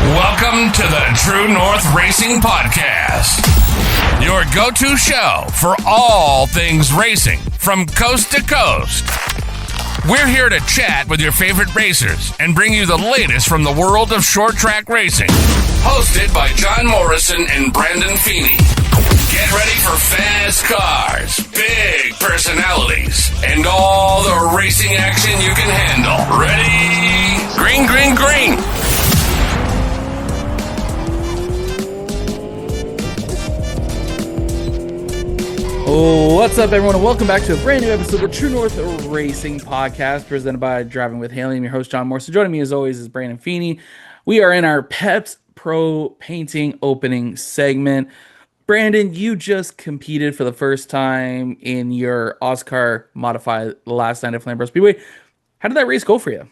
Welcome to the True North Racing Podcast, your go-to show for all things racing from coast to coast. We're here to chat with your favorite racers and bring you the latest from the world of short track racing. Hosted by John Morrison and Brandon Feeney. Get ready for fast cars, big personalities, and all the racing action you can handle. Ready? Green, green, green. Oh, what's up, everyone, and welcome back to a brand new episode of True North Racing Podcast, presented by Driving with Hailey. I'm your host, John Morrison. Joining me, as always, is Brandon Feeney. We are in our Peps Pro Painting opening segment. Brandon, you just competed for the first time in your Oscar Modified last night at Flamboro Speedway. How did that race go for you?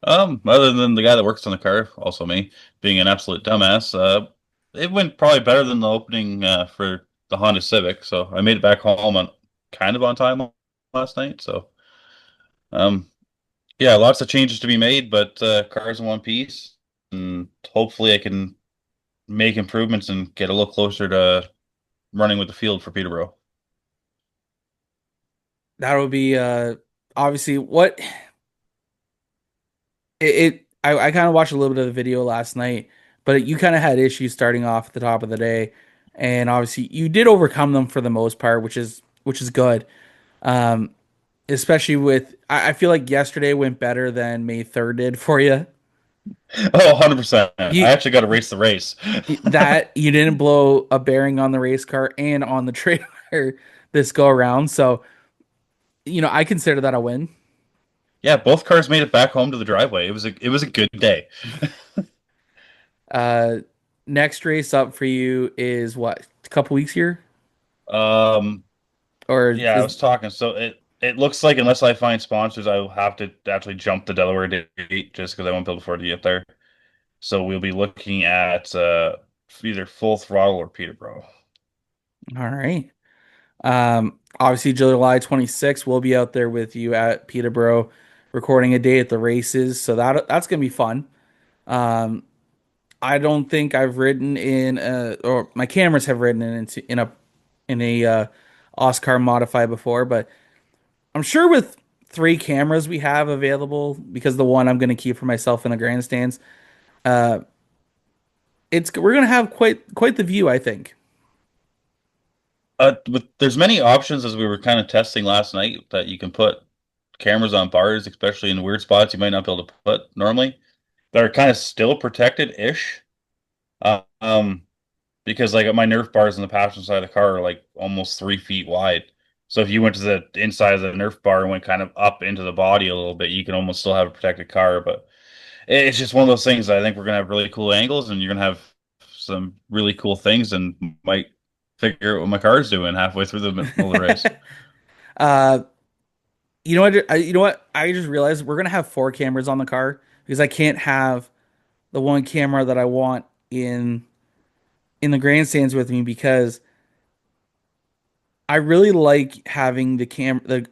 Other than the guy that works on the car, also me, being an absolute dumbass, it went probably better than the opening for the Honda Civic, so I made it back home kind of on time last night. So, yeah, lots of changes to be made, but car's in one piece, and hopefully I can make improvements and get a little closer to running with the field for Peterborough. That would be obviously what I kind of watched a little bit of the video last night, but you kind of had issues starting off at the top of the day. And obviously, you did overcome them for the most part, which is good. Especially with, I feel like yesterday went better than May 3rd did for you. Oh, 100%. I actually got to race the race. That you didn't blow a bearing on the race car and on the trailer this go around. So, I consider that a win. Yeah, both cars made it back home to the driveway. It was a good day. Next race up for you is what, a couple weeks here? I was talking. So it looks like unless I find sponsors, I will have to actually jump the Delaware date just because I won't be able to afford to get there. So we'll be looking at either Full Throttle or Peterborough. All right. Obviously, July 26th, we'll be out there with you at Peterborough recording a day at the races. So that's going to be fun. I don't think I've ridden or my cameras have ridden in a Oscar Modified before, but I'm sure with 3 cameras we have available, because the one I'm going to keep for myself in the grandstands, we're going to have quite the view, I think. There's many options, as we were kind of testing last night, that you can put cameras on bars, especially in weird spots you might not be able to put normally. They're kind of still protected-ish, because like my Nerf bars on the passenger side of the car are like almost 3 feet wide. So if you went to the inside of the Nerf bar and went kind of up into the body a little bit, you can almost still have a protected car. But it's just one of those things that I think we're gonna have really cool angles, and you're gonna have some really cool things, and might figure out what my car's doing halfway through the middle of the race. You know what? I just realized we're gonna have 4 cameras on the car, because I can't have the one camera that I want in the grandstands with me, because I really like having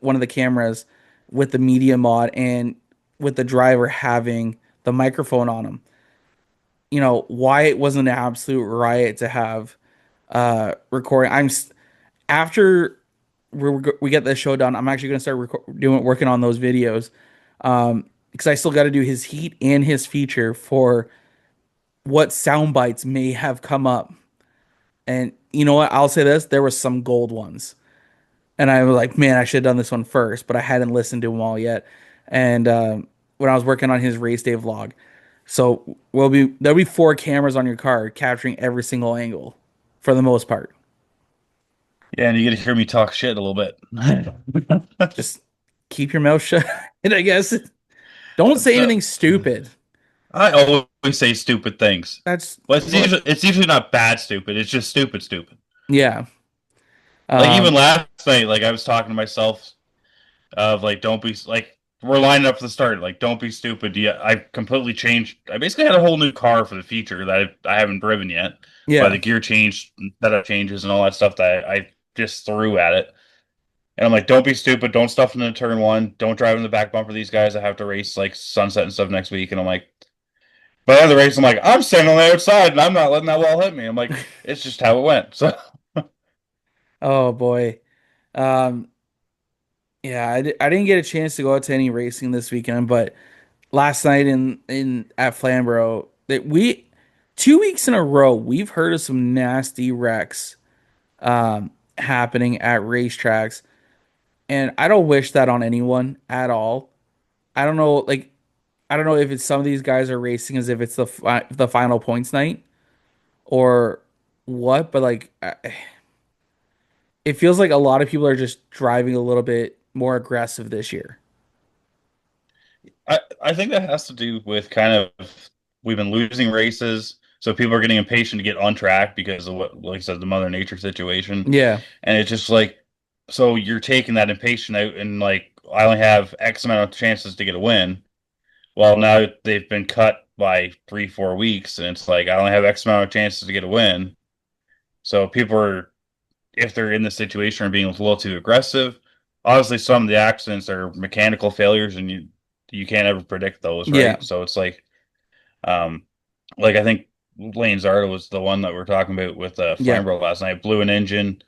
one of the cameras with the media mod and with the driver having the microphone on them. Why it wasn't an absolute riot to have recording. After we get the show done, I'm actually going to start working on those videos. Because I still got to do his heat and his feature for what sound bites may have come up. And you know what? I'll say this. There were some gold ones. And I was like, man, I should have done this one first. But I hadn't listened to them all yet. And when I was working on his race day vlog. So there'll be 4 cameras on your car capturing every single angle for the most part. Yeah, and you get to hear me talk shit a little bit. Just keep your mouth shut, I guess. Don't say anything stupid. I always say stupid things. It's usually not bad stupid. It's just stupid. Yeah. Like even last night, like I was talking to myself of like, don't be like, we're lining up for the start. Like, don't be stupid. Yeah, I completely changed. I basically had a whole new car for the feature that I haven't driven yet. Yeah. By the gear change, setup changes, and all that stuff that I just threw at it. And I'm like, don't be stupid. Don't stuff into turn 1. Don't drive in the back bumper of these guys that have to race like Sunset and stuff next week. And I'm like, By the end of the race, I'm like, I'm standing on the outside and I'm not letting that wall hit me. I'm like, it's just how it went. So Oh boy. Um, yeah, I didn't get a chance to go out to any racing this weekend, but last night in at Flamboro, that we 2 weeks in a row we've heard of some nasty wrecks happening at racetracks, and I don't wish that on anyone at all. I don't know, like I don't know if it's some of these guys are racing as if it's the final points night or what, but like it feels like a lot of people are just driving a little bit more aggressive this year. I think that has to do with kind of we've been losing races, so people are getting impatient to get on track because of what, like I said, the Mother Nature situation, Yeah, and it's just like so you're taking that impatient out, and like I only have X amount of chances to get a win. Well, now they've been cut by 3, 4 weeks, and it's like I only have X amount of chances to get a win. So people are, if they're in this situation, are being a little too aggressive. Obviously, some of the accidents are mechanical failures, and you can't ever predict those, yeah, right? So it's um, like I think Lane Zardo was the one that we're talking about with yeah, Flamborough last night. Blew an engine.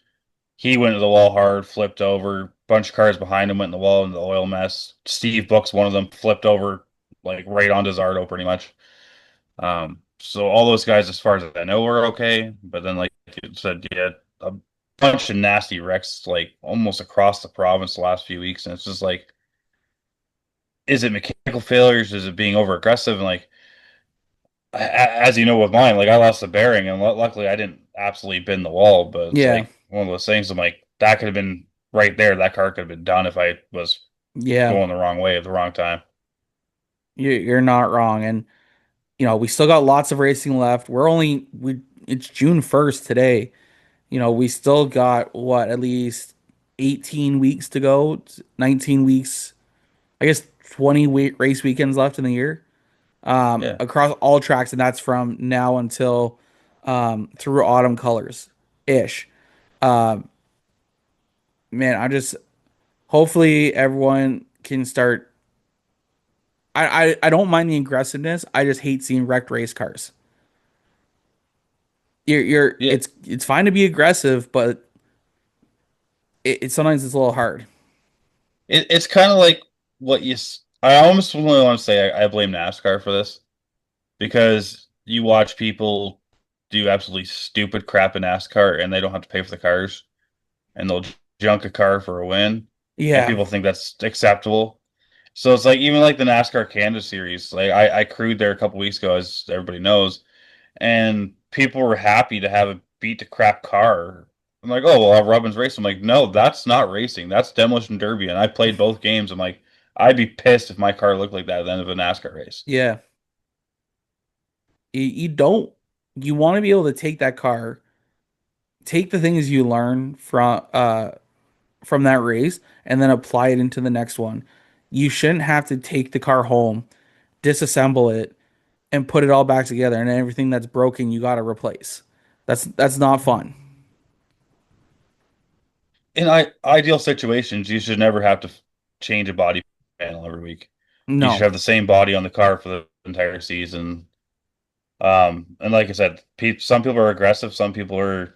He went to the wall hard, flipped over. Bunch of cars behind him went in the wall in the oil mess. Steve Book's one of them, flipped over like right onto Zardo pretty much. So all those guys, as far as I know, were okay. But then, like you said, yeah, a bunch of nasty wrecks, like almost across the province the last few weeks, and it's just like, is it mechanical failures? Is it being over aggressive? And like, as you know, with mine, like I lost the bearing, and luckily I didn't absolutely bend the wall. But it's yeah, like one of those things. I'm like, that could have been right there. That car could have been done if I was yeah. going the wrong way at the wrong time. You're not wrong, and we still got lots of racing left. We it's June 1st today. We still got what, at least 18 weeks to go, 19 weeks, I guess 20 race weekends left in the year. Yeah. Across all tracks, and that's from now until through autumn colors ish. Um, man, I just hopefully everyone can start. I don't mind the aggressiveness. I just hate seeing wrecked race cars. Yeah. It's fine to be aggressive, but sometimes it's a little hard. It's kind of like what I almost really want to say I blame NASCAR for this because you watch people do absolutely stupid crap in NASCAR and they don't have to pay for the cars and they'll junk a car for a win and Yeah, people think that's acceptable. So it's like even like the NASCAR Canada series, like I crewed there a couple weeks ago, as everybody knows, and people were happy to have a beat to crap car. I'm like, oh well, Robin's racing. I'm like, no, that's not racing. That's demolition derby. And I played both games. I'm like, I'd be pissed if my car looked like that at the end of a NASCAR race. yeah. You don't. You want to be able to take that car, take the things you learn from that race, and then apply it into the next one. You shouldn't have to take the car home, disassemble it, and put it all back together, and everything that's broken you got to replace. That's not fun. In ideal situations, you should never have to change a body panel every week. You should No. have the same body on the car for the entire season. And like I said, some people are aggressive, some people are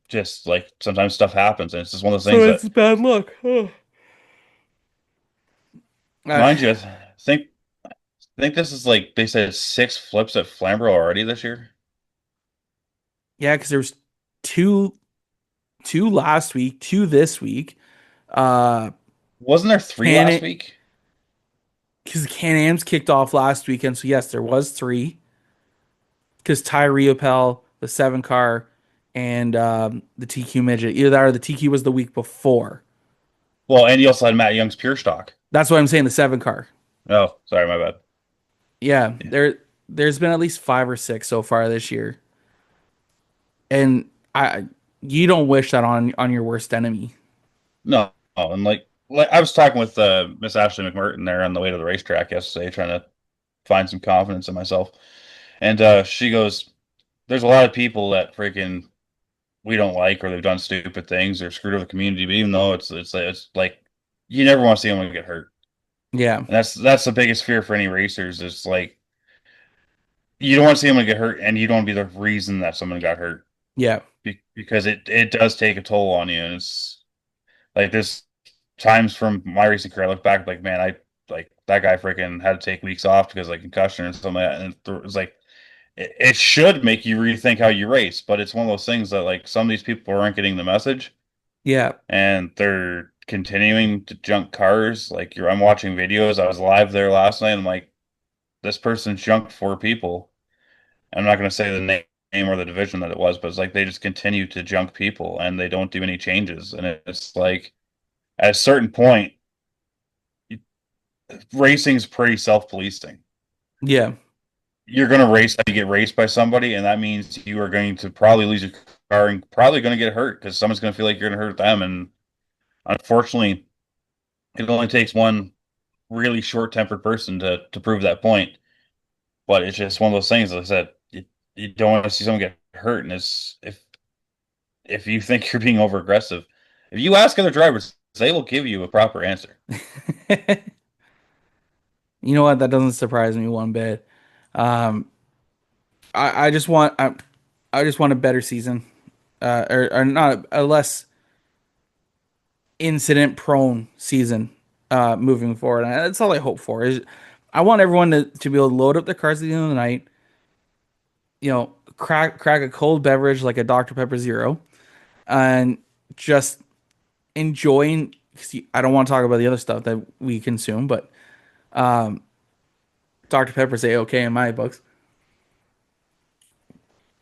just like sometimes stuff happens, and it's just one of those things So that, it's bad luck. Uh, mind you, I think this is like they said 6 flips at Flamborough already this year. yeah, because there's two two last week, two this week. Uh, Wasn't there 3 last Can week? because Can-Am's kicked off last weekend, so yes, there was three. Because Tyree Appel, the seven car, and the TQ midget, either that or the TQ was the week before. Well, and you also had Matt Young's pure stock. That's what I'm saying. The seven car. Oh, sorry, my bad. Yeah, Yeah. there's been at least five or six so far this year, and I you don't wish that on your worst enemy. No, and like I was talking with Miss Ashley McMurton there on the way to the racetrack yesterday, trying to find some confidence in myself. And she goes, "There's a lot of people that freaking we don't like, or they've done stupid things, or screwed over the community. But even though it's like you never want to see them get hurt, Yeah, and that's the biggest fear for any racers. Is like you don't want to see someone get hurt, and you don't want to be the reason that someone got hurt Yeah. because it does take a toll on you. And it's like there's times from my racing career I look back like, man, I like that guy freaking had to take weeks off because like concussion and something like that. And it was like it should make you rethink how you race, but it's one of those things that like some of these people aren't getting the message Yeah. and they're continuing to junk cars. Like I'm watching videos. I was live there last night. And I'm like, this person junked four people. I'm not going to say the name or the division that it was, but it's like they just continue to junk people and they don't do any changes. And it's like at a certain point, racing's pretty self-policing. Yeah. You're going to race and you get raced by somebody, and that means you are going to probably lose your car and probably going to get hurt because someone's going to feel like you're going to hurt them. And unfortunately, it only takes one really short-tempered person to prove that point. But it's just one of those things. Like I said, you don't want to see someone get hurt, and it's if you think you're being over aggressive, if you ask other drivers, they will give you a proper answer. You know what? That doesn't surprise me one bit. Um, I just want I just want a better season, or not a less incident prone season, moving forward. And that's all I hope for. Is I want everyone to be able to load up their cars at the end of the night. You know, crack a cold beverage like a Dr Pepper Zero, and just enjoying. Cause I don't want to talk about the other stuff that we consume, but Dr Pepper's a-okay in my books.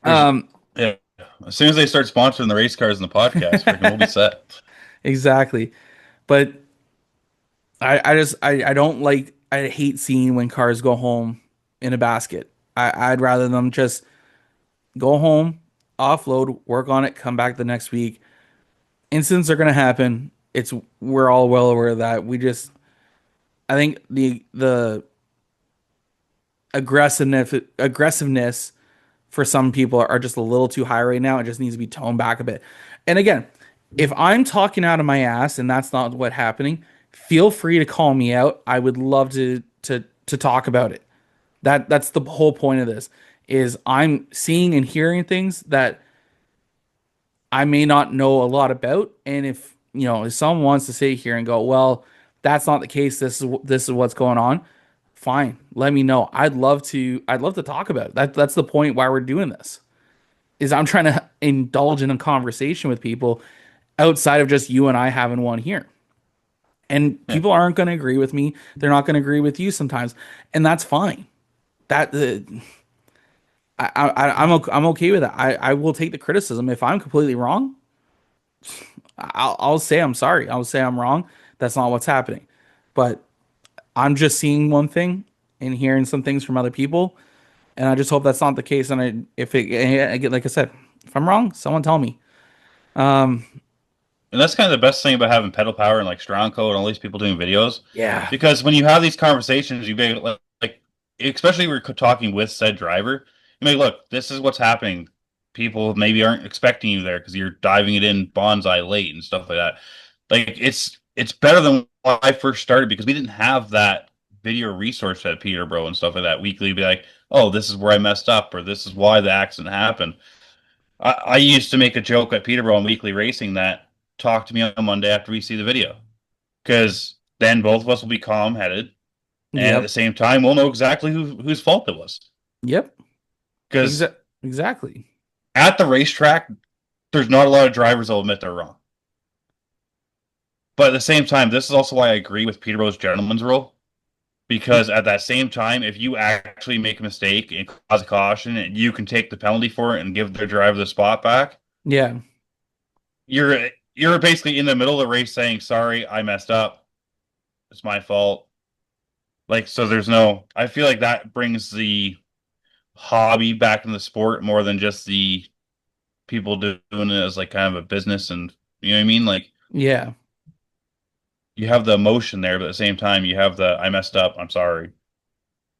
There's Um, yeah. As soon as they start sponsoring the race cars in the podcast, freaking we'll be set. exactly. But I don't like, I hate seeing when cars go home in a basket. I'd rather them just go home, offload, work on it, come back the next week. Incidents are gonna happen. We're all well aware of that. I think the aggressiveness for some people are just a little too high right now. It just needs to be toned back a bit. And again, if I'm talking out of my ass and that's not what's happening, feel free to call me out. I would love to talk about it. That's the whole point of this is I'm seeing and hearing things that I may not know a lot about. And if someone wants to sit here and go, well, that's not the case. This is what's going on. Fine. Let me know. I'd love to talk about it. That's the point why we're doing this. Is I'm trying to indulge in a conversation with people outside of just you and I having one here. And Yeah. people aren't going to agree with me. They're not going to agree with you sometimes, and that's fine. That I'm okay with that. I will take the criticism if I'm completely wrong. I'll say I'm sorry. I'll say I'm wrong. That's not what's happening. But I'm just seeing one thing and hearing some things from other people, and I just hope that's not the case. And like I said, if I'm wrong, someone tell me. And that's kind of the best thing about having pedal power and like strong code and all these people doing videos. Yeah. Because when you have these conversations, you be like especially when you're talking with said driver, you may look, this is what's happening. People maybe aren't expecting you there because you're diving it in bonsai late and stuff like that. Like it's better than when I first started because we didn't have that video resource at Peterborough and stuff like that. Weekly, be like, oh, this is where I messed up, or this is why the accident happened. I used to make a joke at Peterborough and Weekly Racing that talk to me on Monday after we see the video, because then both of us will be calm headed, and at the Yep. same time, we'll know exactly whose fault it was. Yep. Because Exactly. at the racetrack, there's not a lot of drivers that will admit they're wrong. But at the same time, this is also why I agree with Peterborough's gentleman's rule. Because at that same time, if you actually make a mistake and cause a caution, and you can take the penalty for it and give their driver the spot back, Yeah. you're basically in the middle of the race saying, "Sorry, I messed up. It's my fault." Like, so there's no. I feel like that brings the hobby back in the sport more than just the people doing it as like kind of a business, and you know what I mean? Like, Yeah. you have the emotion there, but at the same time, you have the "I messed up. I'm sorry."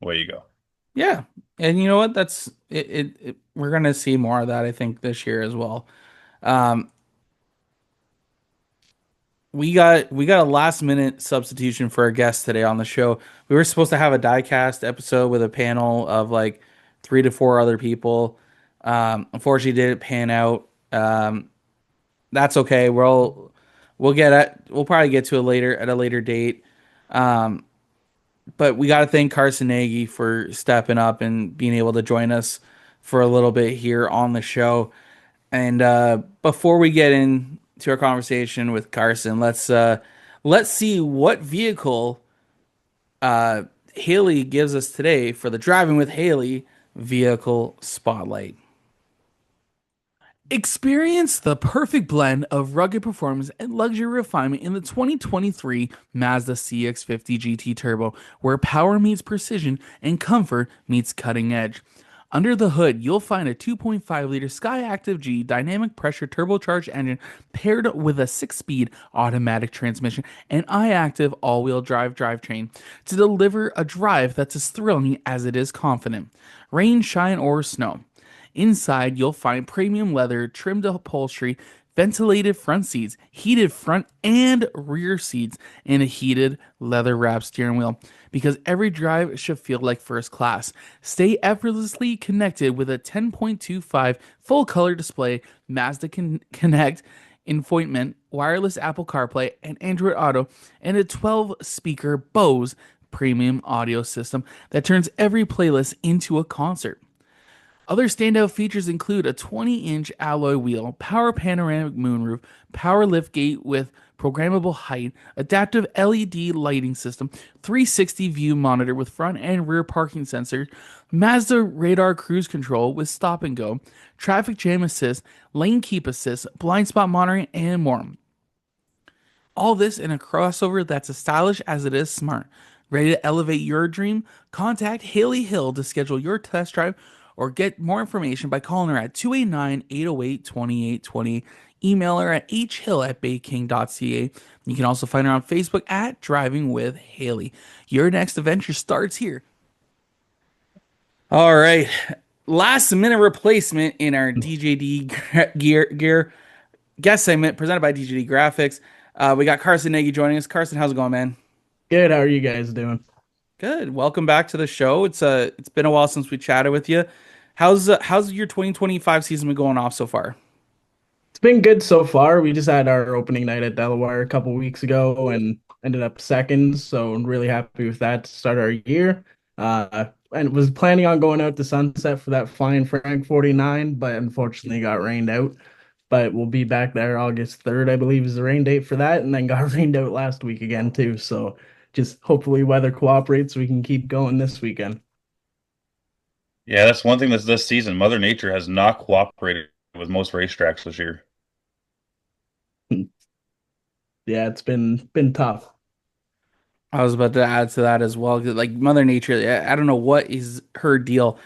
Away you go. Yeah. And you know what? That's it, we're gonna see more of that, I think, this year as well. Um, we got a last minute substitution for a guest today on the show. We were supposed to have a diecast episode with a panel of like three to four other people. Unfortunately, didn't pan out. That's okay. We'll probably get to it later at a later date. Um, but we got to thank Carson Nagy for stepping up and being able to join us for a little bit here on the show. And before we get into our conversation with Carson, let's see what vehicle Hailey gives us today for the Driving with Hailey vehicle spotlight. Experience the perfect blend of rugged performance and luxury refinement in the 2023 Mazda CX-50 GT Turbo, where power meets precision and comfort meets cutting edge. Under the hood, you'll find a 2.5-liter Skyactiv G dynamic pressure turbocharged engine paired with a 6-speed automatic transmission and iActive all-wheel drive drivetrain to deliver a drive that's as thrilling as it is confident. Rain, shine, or snow. Inside, you'll find premium leather, trimmed upholstery, ventilated front seats, heated front and rear seats, and a heated leather-wrapped steering wheel. Because every drive should feel like first class. Stay effortlessly connected with a 10.25 full-color display, Mazda Connect infotainment, wireless Apple CarPlay, and Android Auto, and a 12-speaker Bose premium audio system that turns every playlist into a concert. Other standout features include a 20-inch alloy wheel, power panoramic moonroof, power liftgate with programmable height, adaptive LED lighting system, 360 view monitor with front and rear parking sensor, Mazda radar cruise control with stop and go, traffic jam assist, lane keep assist, blind spot monitoring, and more. All this in a crossover that's as stylish as it is smart. Ready to elevate your dream? Contact Hailey Hill to schedule your test drive or get more information by calling her at 289-808-2820. Email her at hhill@bayking.ca. You can also find her on Facebook at Driving with Hailey. Your next adventure starts here. All right. Last minute replacement in our DJD Gear Guest Segment presented by DJD Graphics. We got Carson Nagy joining us. Carson, how's it going, man? Good. How are you guys doing? Good. Welcome back to the show. It's been a while since we chatted with you. How's your 2025 season been going off so far? It's been good so far. We just had our opening night at Delaware a couple weeks ago and ended up second. So I'm really happy with that to start our year. And was planning on going out to Sunset for that Flying Frank 49, but unfortunately got rained out. But we'll be back there August 3rd, I believe, is the rain date for that. And then got rained out last week again, too. So just hopefully weather cooperates so we can keep going this weekend. Yeah, that's one thing this season. Mother Nature has not cooperated with most racetracks this year. Yeah, it's been tough. I was about to add to that as well. Like Mother Nature, I don't know what is her deal.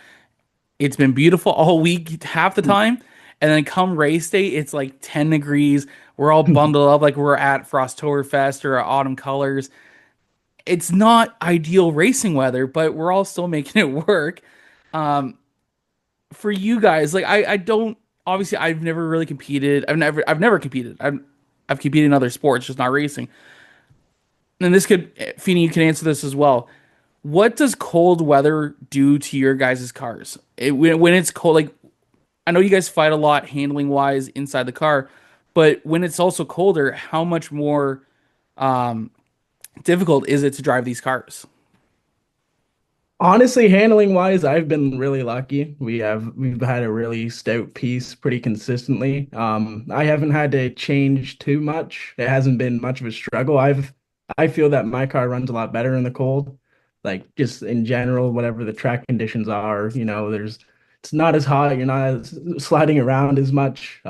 It's been beautiful all week, half the time, and then come race day, it's like 10 degrees. We're all bundled up like we're at Frosttoberfest or Autumn Colors. It's not ideal racing weather, but we're all still making it work. For you guys, like I don't obviously I've never really competed. I've never competed. I've competed in other sports, just not racing. And this could, Feeney, you can answer this as well. What does cold weather do to your guys' cars? When it's cold, like I know you guys fight a lot handling wise inside the car, but when it's also colder, how much more difficult is it to drive these cars? Honestly, handling wise, I've been really lucky. We've had a really stout piece pretty consistently. I haven't had to change too much. It hasn't been much of a struggle. I feel that my car runs a lot better in the cold. Like just in general, whatever the track conditions are, it's not as hot, you're not as sliding around as much.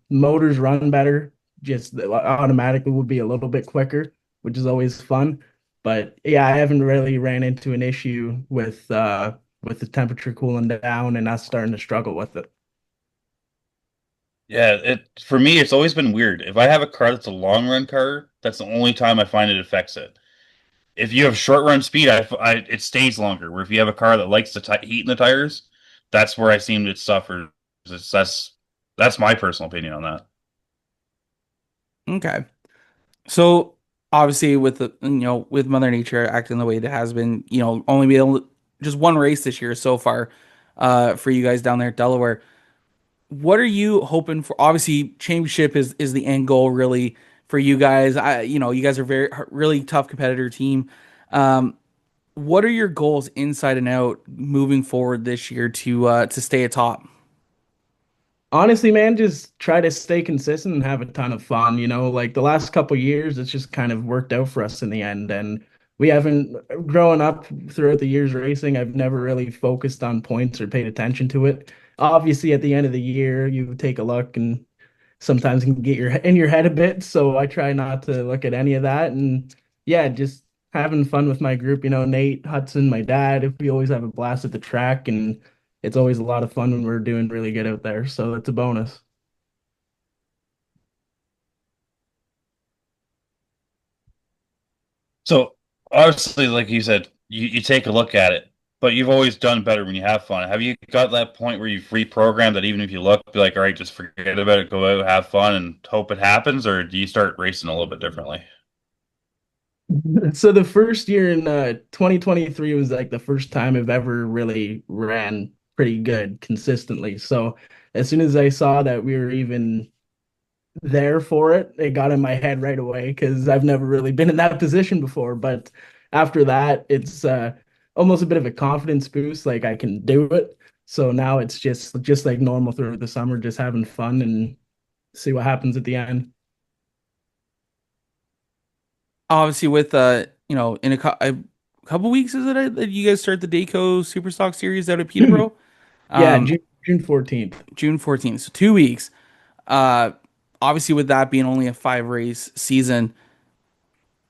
Motors run better, just automatically would be a little bit quicker, which is always fun. But yeah, I haven't really ran into an issue with the temperature cooling down and us starting to struggle with it. Yeah, for me, it's always been weird. If I have a car that's a long run car, that's the only time I find it affects it. If you have short run speed, it stays longer. Where if you have a car that likes the heat in the tires, that's where I seem to suffer. That's my personal opinion on that. Okay. So obviously with with Mother Nature acting the way it has been, only be able to, just one race this year so far. for you guys down there at Delaware. What are you hoping for? Obviously, championship is the end goal really for you guys. You guys are very really tough competitor team. Um, what are your goals inside and out moving forward this year to stay atop? Honestly, man, just try to stay consistent and have a ton of fun. Like the last couple years, it's just kind of worked out for us in the end. And we haven't, growing up throughout the years racing, I've never really focused on points or paid attention to it. Obviously, at the end of the year, you take a look and sometimes can get in your head a bit. So I try not to look at any of that. And yeah, just having fun with my group, Nate, Hudson, my dad, we always have a blast at the track, and it's always a lot of fun when we're doing really good out there. So that's a bonus. So obviously, like you said, you take a look at it, but you've always done better when you have fun. Have you got that point where you've reprogrammed that even if you look, be like, all right, just forget about it, go out, have fun, and hope it happens, or do you start racing a little bit differently? So the first year in 2023 was like the first time I've ever really ran pretty good consistently. So as soon as I saw that we were even there for it, it got in my head right away because I've never really been in that position before. But after that, it's almost a bit of a confidence boost, like I can do it. So now it's just like normal through the summer, just having fun and see what happens at the end. Obviously, with in a couple weeks, is it that you guys start the DAYCO Super Stock Series out at Peterborough? Yeah, Um, June 14th. June 14th, so 2 weeks. Uh, Obviously, with that being only a 5 race season,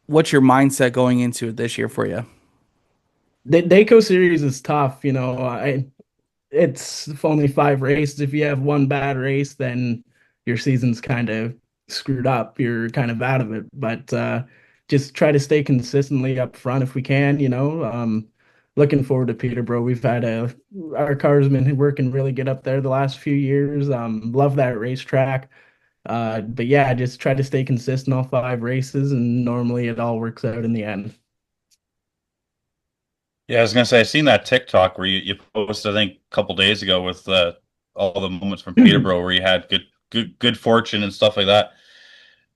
what's your mindset going into it this year for you? The DAYCO series is tough, it's only 5 races. If you have one bad race, then your season's kind of screwed up. You're kind of out of it. But just try to stay consistently up front if we can, looking forward to Peterborough. Our car's been working really good up there the last few years. Love that racetrack. But yeah, just try to stay consistent all 5 races, and normally it all works out in the end. Yeah, I was gonna say I seen that TikTok where you posted, I think, a couple days ago with all the moments from Peterborough where you had good fortune and stuff like that.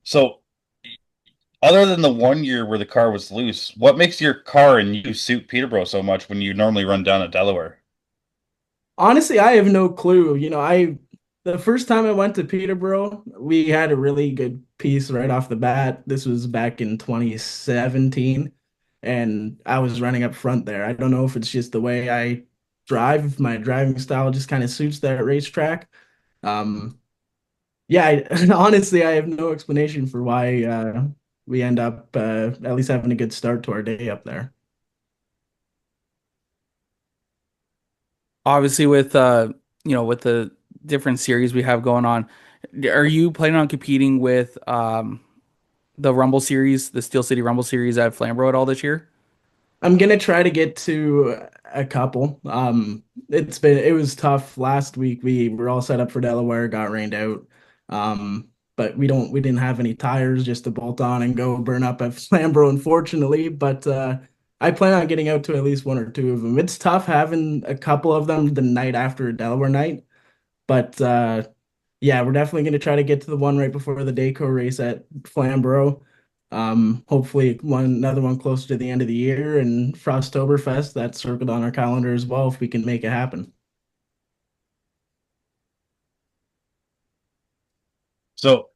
So, other than the 1 year where the car was loose, what makes your car and you suit Peterborough so much when you normally run down at Delaware? Honestly, I have no clue. The first time I went to Peterborough, we had a really good piece right off the bat. This was back in 2017, and I was running up front there. I don't know if it's just the way I drive, my driving style just kind of suits that racetrack. Um, yeah, honestly, I have no explanation for why we end up at least having a good start to our day up there. Obviously, with with the different series we have going on, are you planning on competing with the Rumble series, the Steel City Rumble series at Flamboro at all this year? I'm gonna try to get to a couple. It was tough last week. We were all set up for Delaware, got rained out. But we didn't have any tires just to bolt on and go burn up at Flamboro, unfortunately. But I plan on getting out to at least one or two of them. It's tough having a couple of them the night after a Delaware night, but yeah, we're definitely going to try to get to the one right before the DAYCO race at Flamborough. Hopefully another one closer to the end of the year, and Frosttoberfest that's circled on our calendar as well if we can make it happen. So,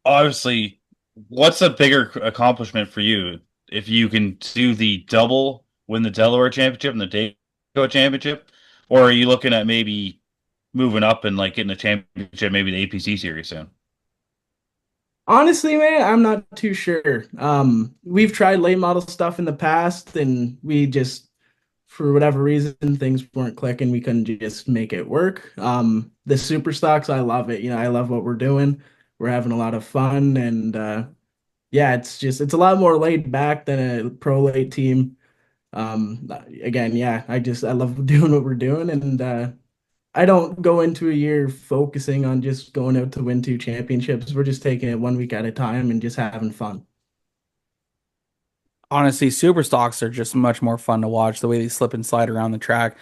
obviously, what's a bigger accomplishment for you if you can do the double, win the Delaware Championship and the DAYCO Championship, or are you looking at maybe moving up and like getting the championship, maybe the APC series soon? Honestly, man, I'm not too sure. We've tried late model stuff in the past, and we just, for whatever reason, things weren't clicking. We couldn't just make it work. The super stocks, I love it. I love what we're doing. We're having a lot of fun, and yeah, it's a lot more laid back than a pro late team. Again, yeah, I love doing what we're doing, and I don't go into a year focusing on just going out to win 2 championships. We're just taking it 1 week at a time and just having fun. Honestly, super stocks are just much more fun to watch the way they slip and slide around the track.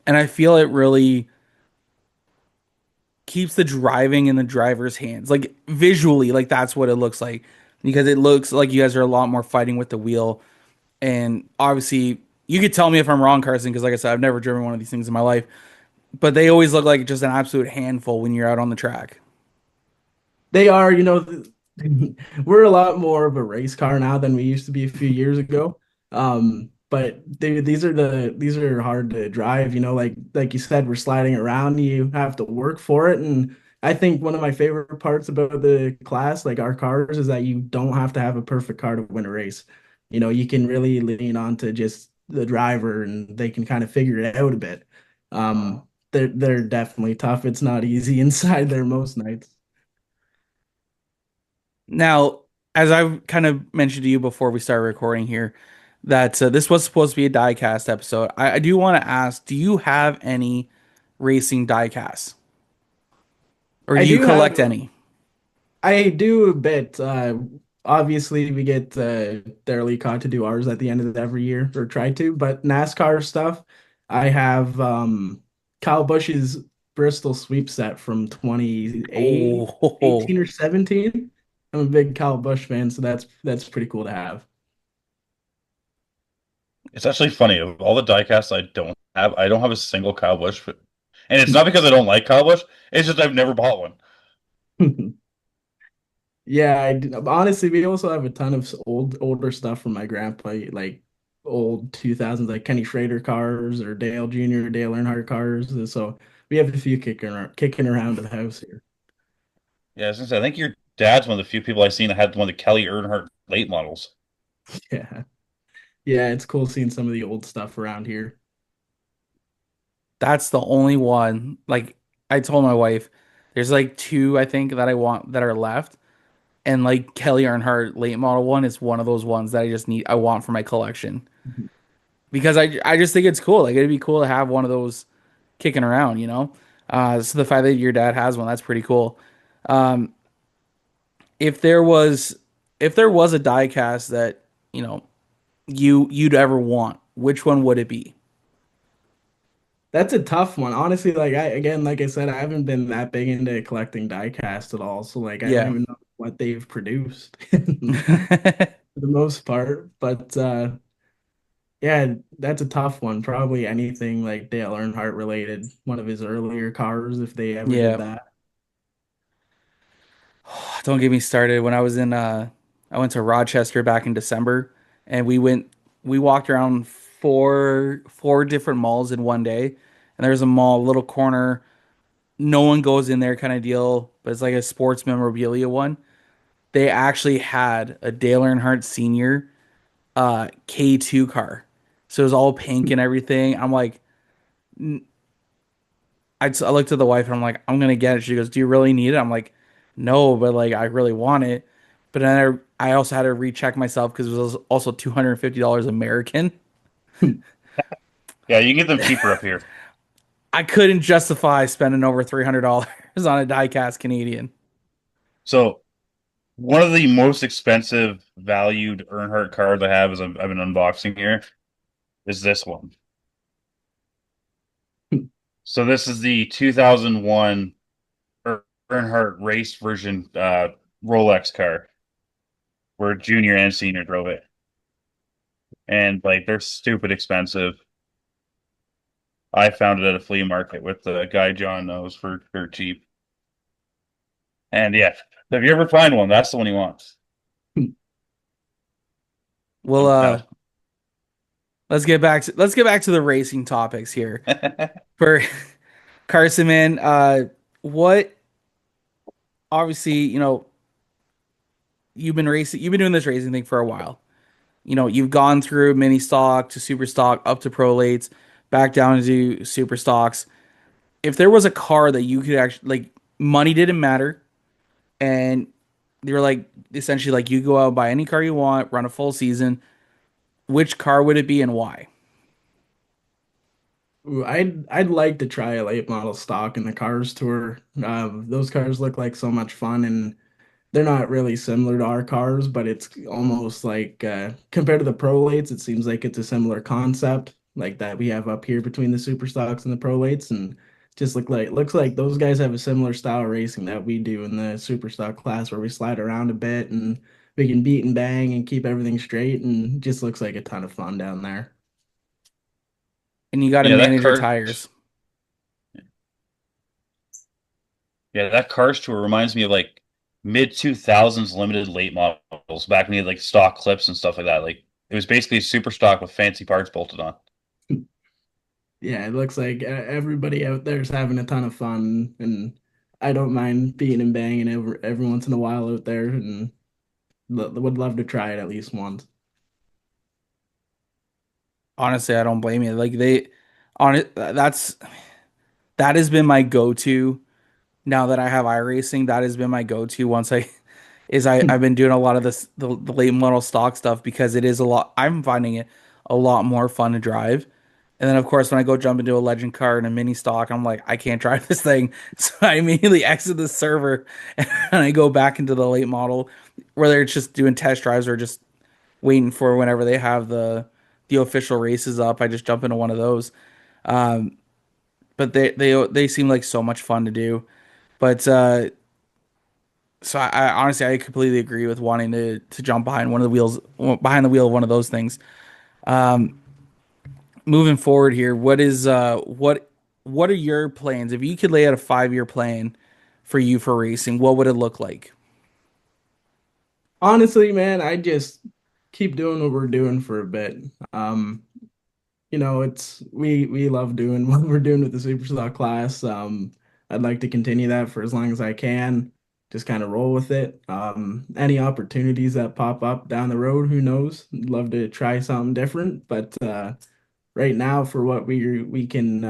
And I feel it really keeps the driving in the driver's hands. Like visually, like that's what it looks like. Because it looks like you guys are a lot more fighting with the wheel. And obviously, you could tell me if I'm wrong, Carson, because like I said, I've never driven one of these things in my life. But they always look like just an absolute handful when you're out on the track. They are, we're a lot more of a race car now than we used to be a few years ago. But these are hard to drive, like you said, we're sliding around, you have to work for it. And I think one of my favorite parts about the class, like our cars, is that you don't have to have a perfect car to win a race. You can really lean on to just the driver and they can kind of figure it out a bit. They're definitely tough. It's not easy inside there most nights. Now, as I've kind of mentioned to you before we started recording here, that this was supposed to be a diecast episode. I do want to ask, do you have any racing diecasts? Or I do you do collect have any? I do a bit. Obviously, we get Daily Caught to do ours at the end of every year, or try to. But NASCAR stuff, I have Kyle Busch's Bristol sweep set from 2018 Oh, or 17. I'm a big Kyle Busch fan, so that's pretty cool to have. It's actually funny. Of all the diecasts I don't have a single Kyle Busch. And it's not because I don't like Kyle Busch. It's just I've never bought one. Yeah, honestly, we also have a ton of older stuff from my grandpa, like old 2000s, like Kenny Schrader cars or Dale Jr., Dale Earnhardt cars. And so we have a few kicking around the house here. Yeah, since I think your dad's one of the few people I've seen that had one of the Kelly Earnhardt late models. Yeah. Yeah, it's cool seeing some of the old stuff around here. that's the only one. Like I told my wife, there's like two I think that I want that are left. And like Kelly Earnhardt late model one is one of those ones that I want for my collection. Because I just think it's cool. Like it'd be cool to have one of those kicking around, you know? So the fact that your dad has one, that's pretty cool. Um, if there was if there was a diecast that, you know, you'd ever want, which one would it be? That's a tough one. Honestly, like I said, I haven't been that big into collecting diecast at all. So like I don't Yeah. even know what they've produced for the most part. But yeah, that's a tough one. Probably anything like Dale Earnhardt related, one of his earlier cars, if they ever did Yeah. that. Don't get me started. When I went to Rochester back in December and we walked around four different malls in one day. And there's a mall, little corner, no one goes in there kind of deal, but it's like a sports memorabilia one. They actually had a Dale Earnhardt Sr. K2 car. So it was all pink and everything. I'm like, I looked at the wife and I'm like, I'm gonna get it. She goes, "Do you really need it?" I'm like, "No, but like I really want it." But then I also had to recheck myself because it was also $250 American. Yeah, you can get them cheaper up here. I couldn't justify spending over $300 on a diecast Canadian. So one of the most expensive valued Earnhardt cars I have is I've been unboxing here is this one. So this is the 2001 Earnhardt race version Rolex car where junior and senior drove it. And like they're stupid expensive. I found it at a flea market with the guy John knows for dirt cheap. And yeah, if you ever find one, that's the one he wants. Well, Now, let's get back to the racing topics here. For Carson, man, what obviously, you know, you've been doing this racing thing for a while. You know, you've gone through mini stock to super stock up to pro lates, back down to super stocks. If there was a car that you could actually like, money didn't matter, and they were like essentially like you go out and buy any car you want, run a full season, which car would it be and why? Ooh, I'd like to try a late model stock in the Cars Tour. Those cars look like so much fun, and they're not really similar to our cars, but it's almost like compared to the Pro Lates, it seems like it's a similar concept. like that we have up here between the super stocks and the pro lates, and just looks like those guys have a similar style of racing that we do in the super stock class, where we slide around a bit and we can beat and bang and keep everything straight, and just looks like a ton of fun down there. And you got to Yeah, that manage your car. tires. Yeah, that Cars tour reminds me of like mid 2000s limited late models back when you had like stock clips and stuff like that. Like it was basically super stock with fancy parts bolted on. Yeah, it looks like everybody out there is having a ton of fun, and I don't mind beating and banging every once in a while out there, and would love to try it at least once. Honestly, I don't blame you. Like on it, that has been my go-to now that I have iRacing. That has been my go-to once I've been doing a lot of the late model stock stuff because it is a lot. I'm finding it a lot more fun to drive. And then of course when I go jump into a legend car and a mini stock, I'm like, I can't drive this thing. So I immediately exit the server and I go back into the late model, whether it's just doing test drives or just waiting for whenever they have the official races up. I just jump into one of those. Um, but they seem like so much fun to do. But so I honestly I completely agree with wanting to jump behind one of the wheels behind the wheel of one of those things. Um, moving forward here, what are your plans? If you could lay out a 5-year plan for you for racing, what would it look like? Honestly, man, I just keep doing what we're doing for a bit. Um, it's we love doing what we're doing with the Superstock class. I'd like to continue that for as long as I can. Just kind of roll with it. Any opportunities that pop up down the road, who knows? Love to try something different, but right now for what we can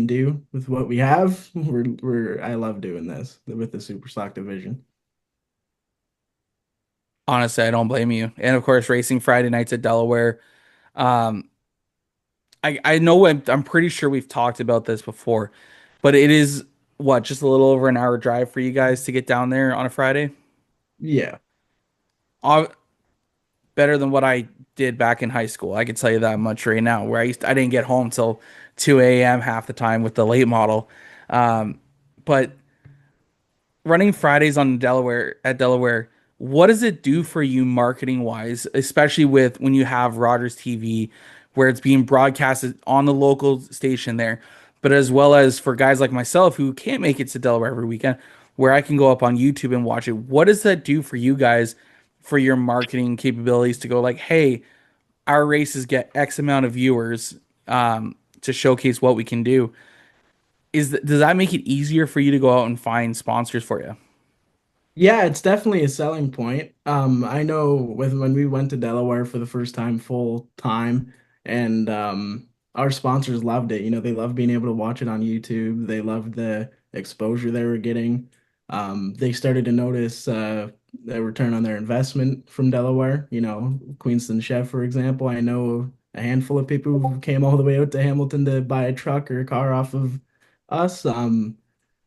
do with what we have, we're I love doing this with the Superstock division. Honestly, I don't blame you. And of course, racing Friday nights at Delaware. Um, I know I'm pretty sure we've talked about this before, but it is what, just a little over an hour drive for you guys to get down there on a Friday. Yeah. Uh, Better than what I did back in high school. I can tell you that much right now. Where I didn't get home till 2 a.m. half the time with the late model. But running Fridays on Delaware, what does it do for you marketing wise, especially with when you have Rogers TV, where it's being broadcasted on the local station there, but as well as for guys like myself who can't make it to Delaware every weekend, where I can go up on YouTube and watch it. What does that do for you guys for your marketing capabilities to go like, hey, our races get X amount of viewers to showcase what we can do? Does that make it easier for you to go out and find sponsors for you? Yeah, it's definitely a selling point. I know with when we went to Delaware for the first time full time, and our sponsors loved it. They loved being able to watch it on YouTube. They loved the exposure they were getting. They started to notice the return on their investment from Delaware. Queenston Chef, for example. I know a handful of people who came all the way out to Hamilton to buy a truck or a car off of us.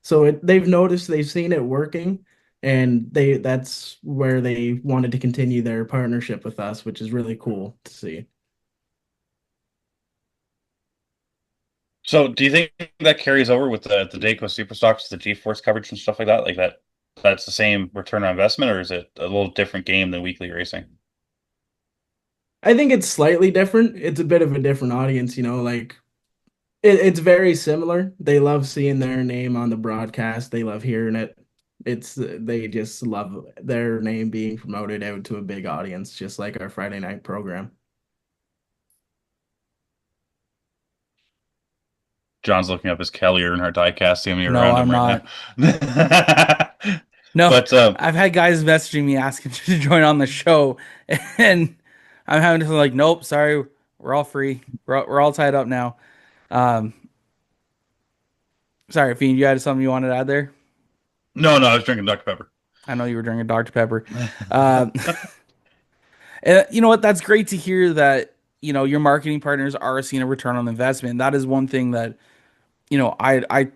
So they've noticed, they've seen it working, and that's where they wanted to continue their partnership with us, which is really cool to see. So do you think that carries over with the DAYCO Super Stocks, the G-Force coverage and stuff like that? Like that's the same return on investment, or is it a little different game than weekly racing? I think it's slightly different. It's a bit of a different audience, like it's very similar. They love seeing their name on the broadcast. They love hearing it. They just love their name being promoted out to a big audience, just like our Friday night program. John's looking up his Kelly Earnhardt diecast, seeing me No, around him I'm right not. now. No, But I've had guys messaging me asking to join on the show, and I'm having to like, nope, sorry, we're all free. We're all tied up now. Um, Sorry, Fiend, you had something you wanted to add there? no, I was drinking Dr. Pepper. I know you were drinking Dr. Pepper. Uh, and you know what? That's great to hear that, your marketing partners are seeing a return on investment. That is one thing that, I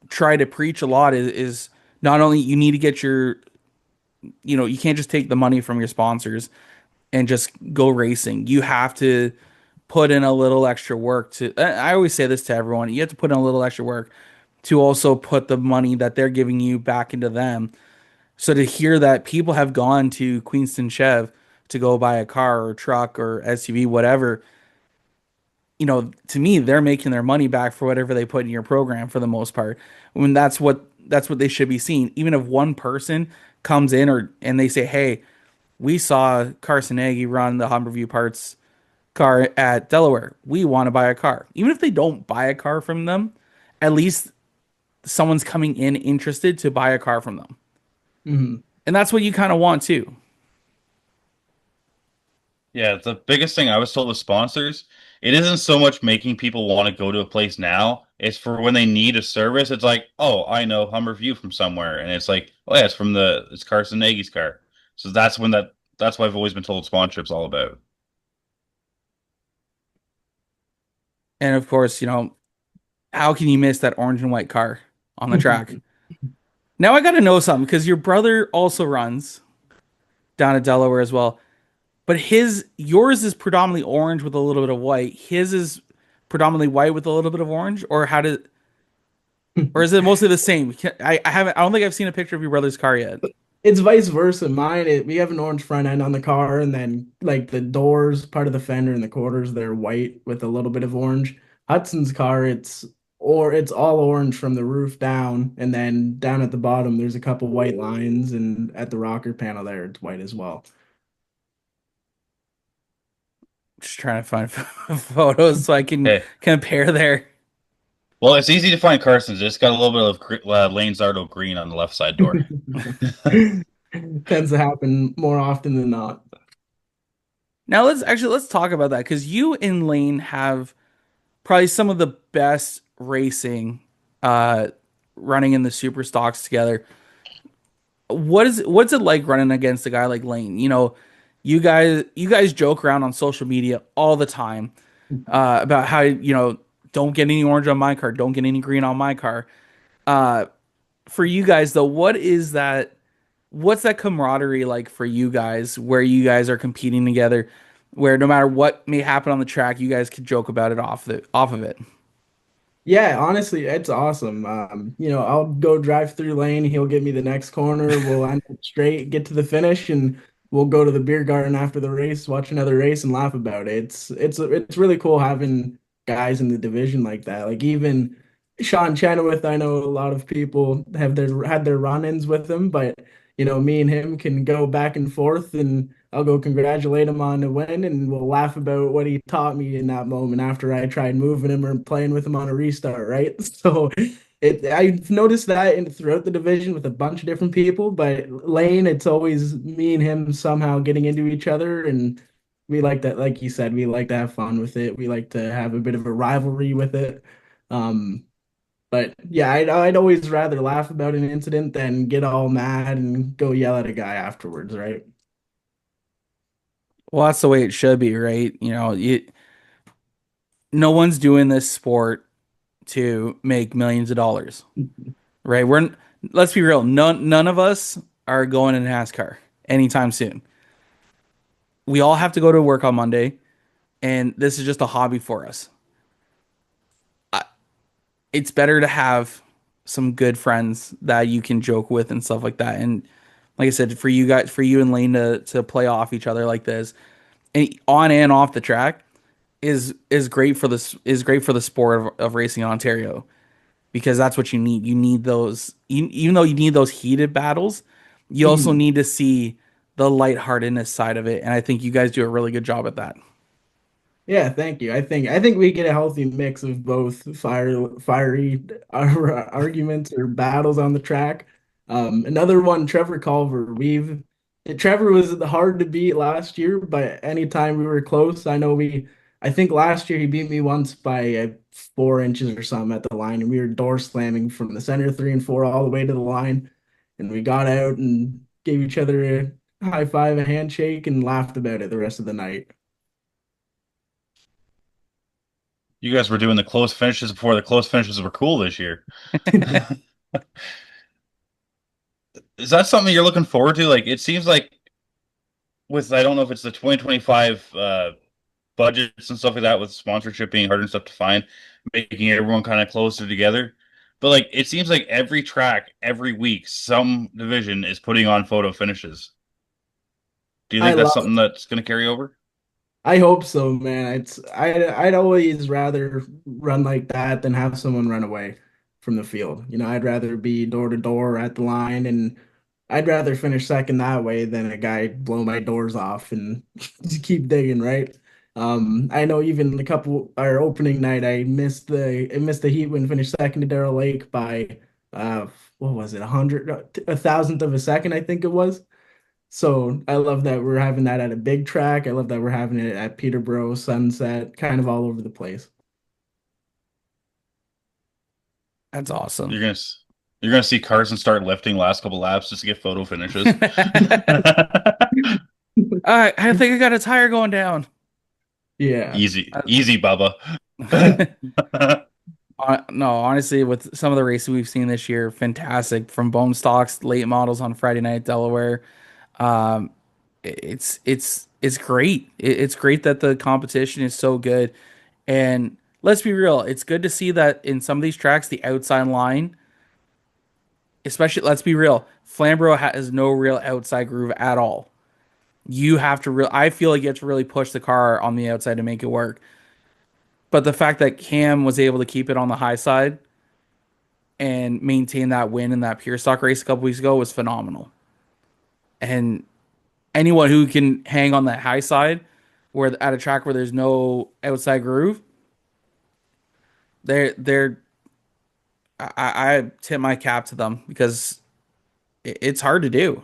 try to preach a lot is not only you need to get you can't just take the money from your sponsors and just go racing. You have to put in a little extra work to. I always say this to everyone: you have to put in a little extra work to also put the money that they're giving you back into them. So to hear that people have gone to Queenston Chev to go buy a car or truck or SUV, whatever, to me, they're making their money back for whatever they put in your program for the most part. When that's what they should be seeing. Even if one person comes in and they say, "Hey, we saw Carson Nagy run the Humberview Parts car at Delaware. We want to buy a car." Even if they don't buy a car from them, at least someone's coming in interested to buy a car from them. Mm-hmm. And that's what you kind of want too. Yeah, the biggest thing I was told with sponsors, it isn't so much making people want to go to a place now. It's for when they need a service. It's like, oh, I know Humberview from somewhere, and it's like, oh yeah, it's Carson Nagy's car. So that's why I've always been told sponsorship's all about. And of course, how can you miss that orange and white car on the track? Now I got to know something because your brother also runs down at Delaware as well. But yours is predominantly orange with a little bit of white. His is predominantly white with a little bit of orange, or or is it mostly the same? I don't think I've seen a picture of your brother's car yet. It's vice versa. We have an orange front end on the car, and then like the doors, part of the fender and the quarters, they're white with a little bit of orange. Hudson's car, it's all orange from the roof down, and then down at the bottom, there's a couple white lines, and at the rocker panel there, it's white as well. Just trying to find photos so I can compare there. Well, it's easy to find Carson's. It's got a little bit of Lane Zardo green on the left side door. Tends to happen more often than not. Now let's talk about that because you and Lane have probably some of the best racing running in the super stocks together. What's it like running against a guy like Lane? You guys joke around on social media all the time about how don't get any orange on my car, don't get any green on my car. For you guys though, what's that camaraderie like for you guys where you guys are competing together, where no matter what may happen on the track, you guys could joke about it off of it? Yeah, honestly, it's awesome. I'll go drive through lane. He'll get me the next corner. We'll end up straight, get to the finish, and we'll go to the beer garden after the race, watch another race, and laugh about it. It's really cool having guys in the division like that. Like even Sean Chenoweth, I know a lot of people had their run-ins with him, but me and him can go back and forth, and I'll go congratulate him on the win, and we'll laugh about what he taught me in that moment after I tried moving him or playing with him on a restart, right? So I've noticed that throughout the division with a bunch of different people, but Lane, it's always me and him somehow getting into each other, and we like that, like you said, we like to have fun with it. We like to have a bit of a rivalry with it. But yeah, I'd always rather laugh about an incident than get all mad and go yell at a guy afterwards, right? Well, that's the way it should be, right? No one's doing this sport to make millions of dollars, right? Let's be real. None of us are going in NASCAR anytime soon. We all have to go to work on Monday, and this is just a hobby for us. It's better to have some good friends that you can joke with and stuff like that. And like I said, for you and Lane to play off each other like this, and on and off the track, is great for the sport of racing in Ontario, because that's what you need. You need those, even though you need those heated battles, you also need to see the lightheartedness side of it. And I think you guys do a really good job at that. Yeah, thank you. I think we get a healthy mix of both fiery arguments or battles on the track. Another one, Trevor Culver. Trevor was hard to beat last year, but anytime we were close, I think last year he beat me once by 4 inches or something at the line, and we were door slamming from the center 3 and 4 all the way to the line, and we got out and gave each other a high five, a handshake, and laughed about it the rest of the night. You guys were doing the close finishes before the close finishes were cool this year. Is that something you're looking forward to? Like, it seems like I don't know if it's the 2025 budgets and stuff like that, with sponsorship being hard and stuff to find, making everyone kind of closer together. But like it seems like every track, every week, some division is putting on photo finishes. Do you I think that's love something that's going to carry over? I hope so, man. I'd always rather run like that than have someone run away from the field. I'd rather be door to door at the line, and I'd rather finish second that way than a guy blow my doors off and just keep digging, right? I know even our opening night, I missed the heat win, finished second to Darrell Lake by what was it, a thousandth of a second, I think it was. So I love that we're having that at a big track. I love that we're having it at Peterborough, Sunset, kind of all over the place. That's awesome. You're gonna you're gonna see Carson start lifting last couple laps just to get photo finishes. I think I got a tire going down. Yeah. Easy, easy, Bubba. No, honestly, with some of the races we've seen this year, fantastic from bone stocks, late models on Friday night at Delaware. Um, it's great. It's great that the competition is so good. And let's be real, it's good to see that in some of these tracks, the outside line, especially, let's be real, Flamboro has no real outside groove at all. You have to I feel like you have to really push the car on the outside to make it work. But the fact that Cam was able to keep it on the high side and maintain that win in that pure stock race a couple weeks ago was phenomenal. And anyone who can hang on that high side, where at a track where there's no outside groove, they're I tip my cap to them because it's hard to do.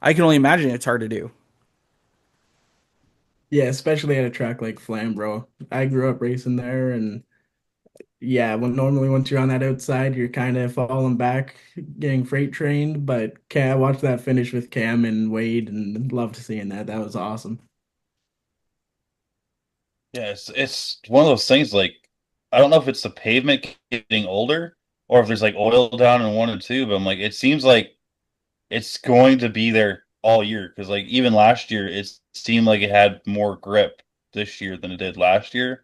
I can only imagine it's hard to do. Yeah, especially at a track like Flamborough. I grew up racing there, and yeah, once you're on that outside, you're kind of falling back, getting freight trained. But I watched that finish with Cam and Wade, and loved seeing that. That was awesome. Yeah, it's one of those things like I don't know if it's the pavement getting older or if there's like oil down in one and two, but I'm like it seems like it's going to be there all year because like even last year it seemed like it had more grip this year than it did last year,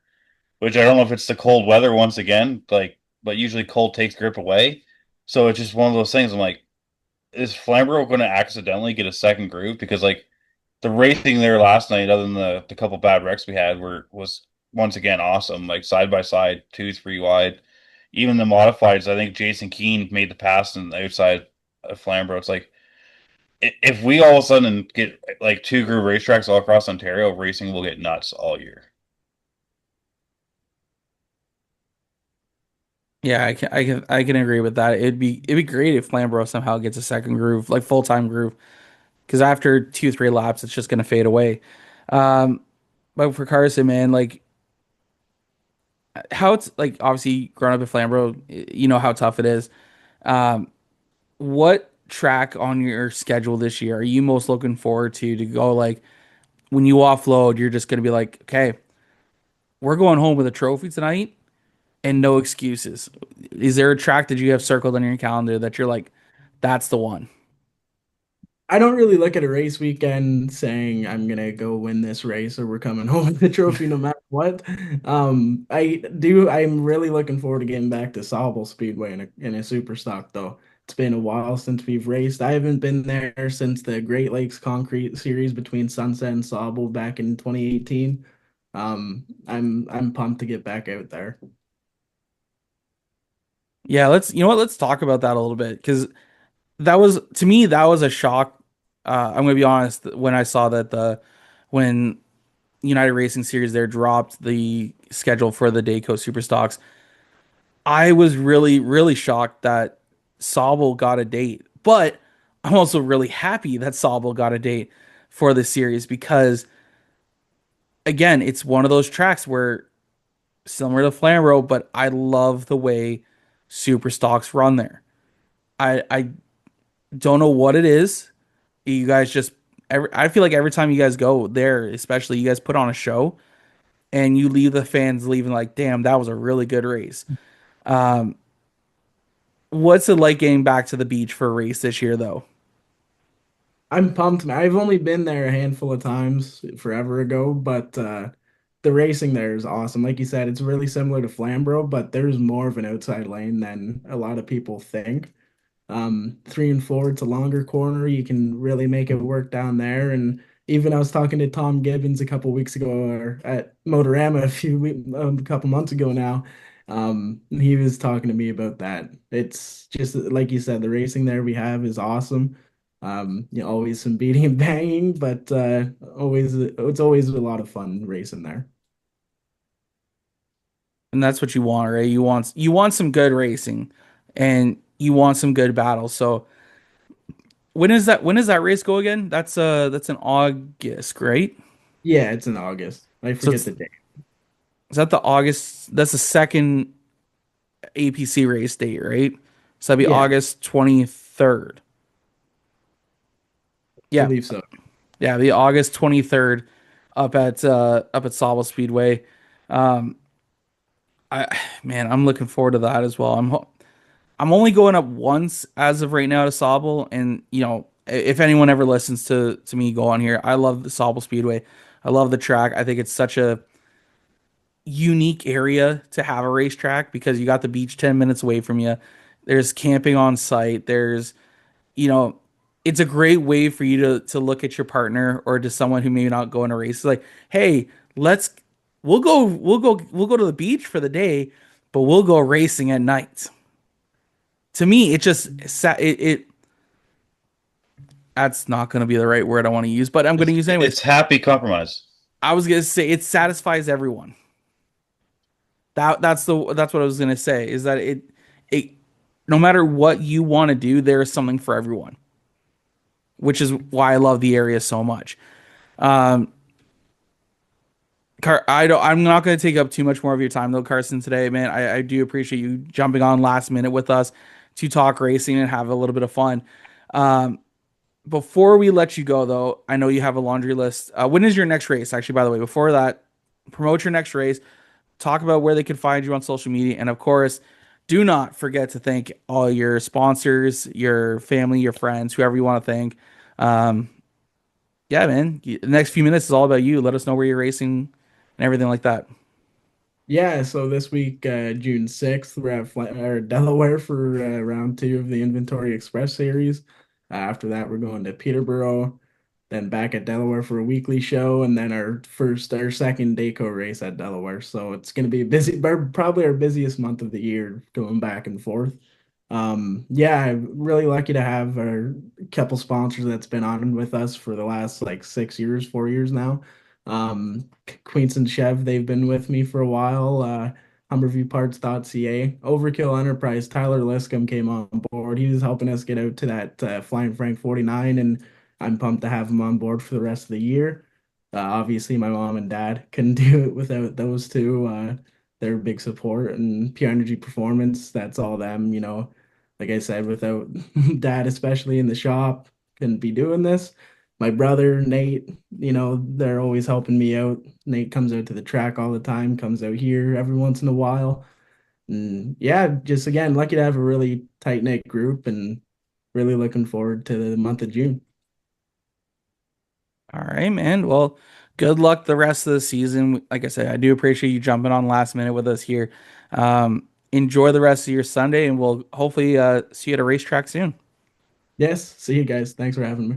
which I don't know if it's the cold weather once again, like but usually cold takes grip away. So it's just one of those things I'm like, is Flamborough going to accidentally get a second groove? Because like the racing there last night, other than the couple bad wrecks we had, was once again awesome. Like side by side, 2, 3 wide. Even the modifieds, I think Jason Keane made the pass on the outside of Flamborough. It's like if we all of a sudden get like two groove racetracks all across Ontario, racing will get nuts all year. Yeah, I can agree with that. It'd be great if Flamborough somehow gets a second groove, like full time groove, because after 2 3 laps, it's just gonna fade away. Um, but for Carson, man, like how it's like obviously growing up in Flamborough, you know how tough it is. Um, what track on your schedule this year are you most looking forward to go like when you offload, you're just gonna be like, okay, we're going home with a trophy tonight and no excuses. Is there a track that you have circled on your calendar that you're like, that's the one? I don't really look at a race weekend saying I'm gonna go win this race or we're coming home with the trophy no matter what. I'm really looking forward to getting back to Sauble Speedway in a super stock though. It's been a while since we've raced. I haven't been there since the Great Lakes Concrete Series between Sunset and Sauble back in 2018. I'm pumped to get back out there. Yeah, let's talk about that a little bit because that was to me that was a shock. I'm gonna be honest when I saw that the when United Racing Series there dropped the schedule for the DAYCO Super Stocks. I was really shocked that Sauble got a date, but I'm also really happy that Sauble got a date for the series because again, it's one of those tracks where similar to Flamborough, but I love the way Super Stocks run there. I don't know what it is. You guys just I feel like every time you guys go there, especially you guys put on a show and you leave the fans leaving like, damn, that was a really good race. Um, what's it like getting back to the beach for a race this year, though? I'm pumped, man. I've only been there a handful of times forever ago, but the racing there is awesome. Like you said, it's really similar to Flamboro, but there's more of an outside lane than a lot of people think. 3 and 4, it's a longer corner. You can really make it work down there. And even I was talking to Tom Gibbons a couple weeks ago, or at Motorama a couple months ago now. He was talking to me about that. It's just like you said, the racing there we have is awesome. Always some beating and banging, but it's always a lot of fun racing there. And that's what you want, right? You want some good racing, and you want some good battles. So when does that race go again? That's in August, right? Yeah, it's in August. I So forget the date. is that the August? That's the second APC race date, right? So that'd be Yeah, I August 23rd. Yeah, believe so. yeah, the August 23rd up at Sauble Speedway. Um, I man, I'm looking forward to that as well. I'm only going up once as of right now to Sauble, and if anyone ever listens to me go on here, I love the Sauble Speedway. I love the track. I think it's such a unique area to have a racetrack because you got the beach 10 minutes away from you. There's camping on site. There's, you know, it's a great way for you to look at your partner or to someone who may not go in a race. It's like, hey, let's we'll go to the beach for the day, but we'll go racing at night. To me, it just it that's not going to be the right word I want to use, but I'm going to use it anyways. It's happy compromise. I was going to say it satisfies everyone. That's what I was going to say is that it no matter what you want to do, there is something for everyone, which is why I love the area so much. Um, I'm not going to take up too much more of your time though, Carson. Today, man, I do appreciate you jumping on last minute with us to talk racing and have a little bit of fun. Um, Before we let you go, though, I know you have a laundry list. When is your next race? Actually, by the way, before that, promote your next race. Talk about where they can find you on social media, and of course, do not forget to thank all your sponsors, your family, your friends, whoever you want to thank. Um, yeah, man. The next few minutes is all about you. Let us know where you're racing and everything like that. Yeah, so this week, June 6th, we're at Delaware for round 2 of the Inventory Express Series. After that, we're going to Peterborough, then back at Delaware for a weekly show, and then our second DAYCO race at Delaware. So it's going to be busy, probably our busiest month of the year, going back and forth. Yeah, I'm really lucky to have our couple sponsors that's been on with us for the last like 6 years, 4 years now. Queens and Chev, they've been with me for a while. HumberviewParts.ca. Overkill Enterprise, Tyler Liscombe came on board. He was helping us get out to that Flying Frank 49, and I'm pumped to have him on board for the rest of the year. Obviously, my mom and dad couldn't do it without those two. They're big support, and Pure Energy Performance, that's all them. Like I said, without dad, especially in the shop, couldn't be doing this. My brother, Nate, they're always helping me out. Nate comes out to the track all the time, comes out here every once in a while. And yeah, just again, lucky to have a really tight-knit group and really looking forward to the month of June. All right, man. Well, good luck the rest of the season. Like I said, I do appreciate you jumping on last minute with us here. Enjoy the rest of your Sunday, and we'll hopefully see you at a racetrack soon. Yes, see you guys. Thanks for having me.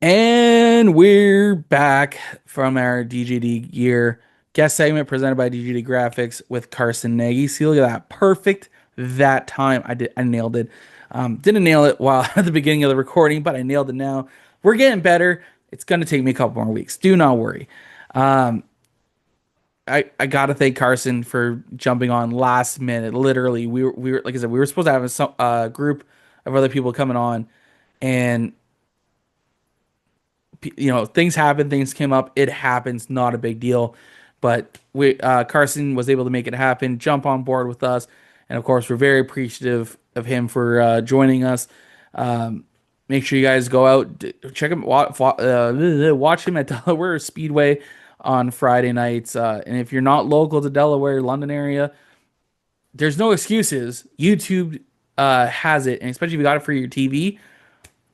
And we're back from our DJD Gear Guest Segment presented by DJD Graphics with Carson Nagy. See, look at that. Perfect that time. I nailed it. Didn't nail it while at the beginning of the recording, but I nailed it now. We're getting better. It's going to take me a couple more weeks. Do not worry. I got to thank Carson for jumping on last minute. Literally, we were like I said, we were supposed to have a group of other people coming on, and things happen, things came up. It happens, not a big deal. But Carson was able to make it happen, jump on board with us, and of course, we're very appreciative of him for joining us. Make sure you guys go out, check him, watch him at Delaware Speedway on Friday nights. And if you're not local to Delaware, London area, there's no excuses. YouTube has it, and especially if you got it for your TV,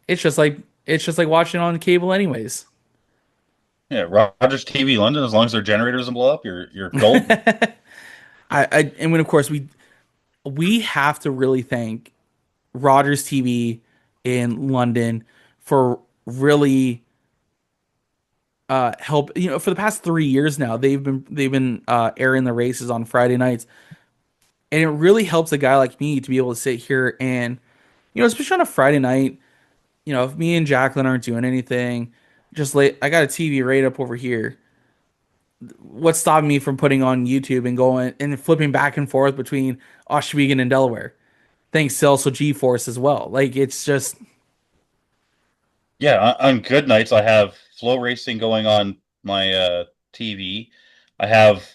it's just like watching on cable anyways. Yeah, Rogers TV London. As long as their generator doesn't blow up, you're golden. And when of course we have to really thank Rogers TV in London for really help. For the past 3 years now, they've been airing the races on Friday nights, and it really helps a guy like me to be able to sit here and especially on a Friday night. If me and Jacqueline aren't doing anything, just late, I got a TV right up over here. What's stopping me from putting on YouTube and going and flipping back and forth between Oswego and Delaware? Thanks to also GeForce as well. Like it's just Yeah, on good nights, I have flow racing going on my TV. I have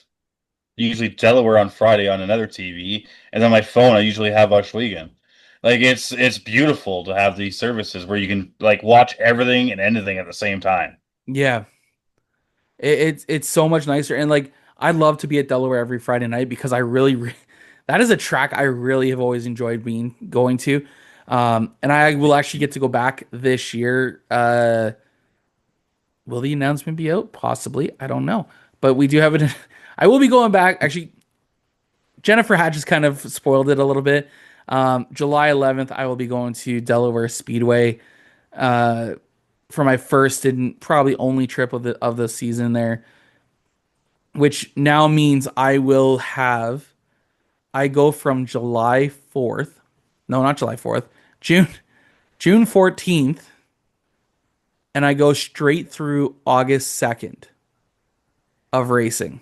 usually Delaware on Friday on another TV, and then my phone I usually have Oshwegan. Like it's beautiful to have these services where you can like watch everything and anything at the same time. yeah, it's so much nicer. And like I love to be at Delaware every Friday night because that is a track I really have always enjoyed being going to. And I will actually get to go back this year. Will the announcement be out? Possibly. I don't know. But we do have it. I will be going back. Actually, Jennifer Hatch has kind of spoiled it a little bit. July 11th, I will be going to Delaware Speedway for my first and probably only trip of the season there, which now means I go from July 4th. No, not July 4th. June 14th, and I go straight through August 2nd of racing.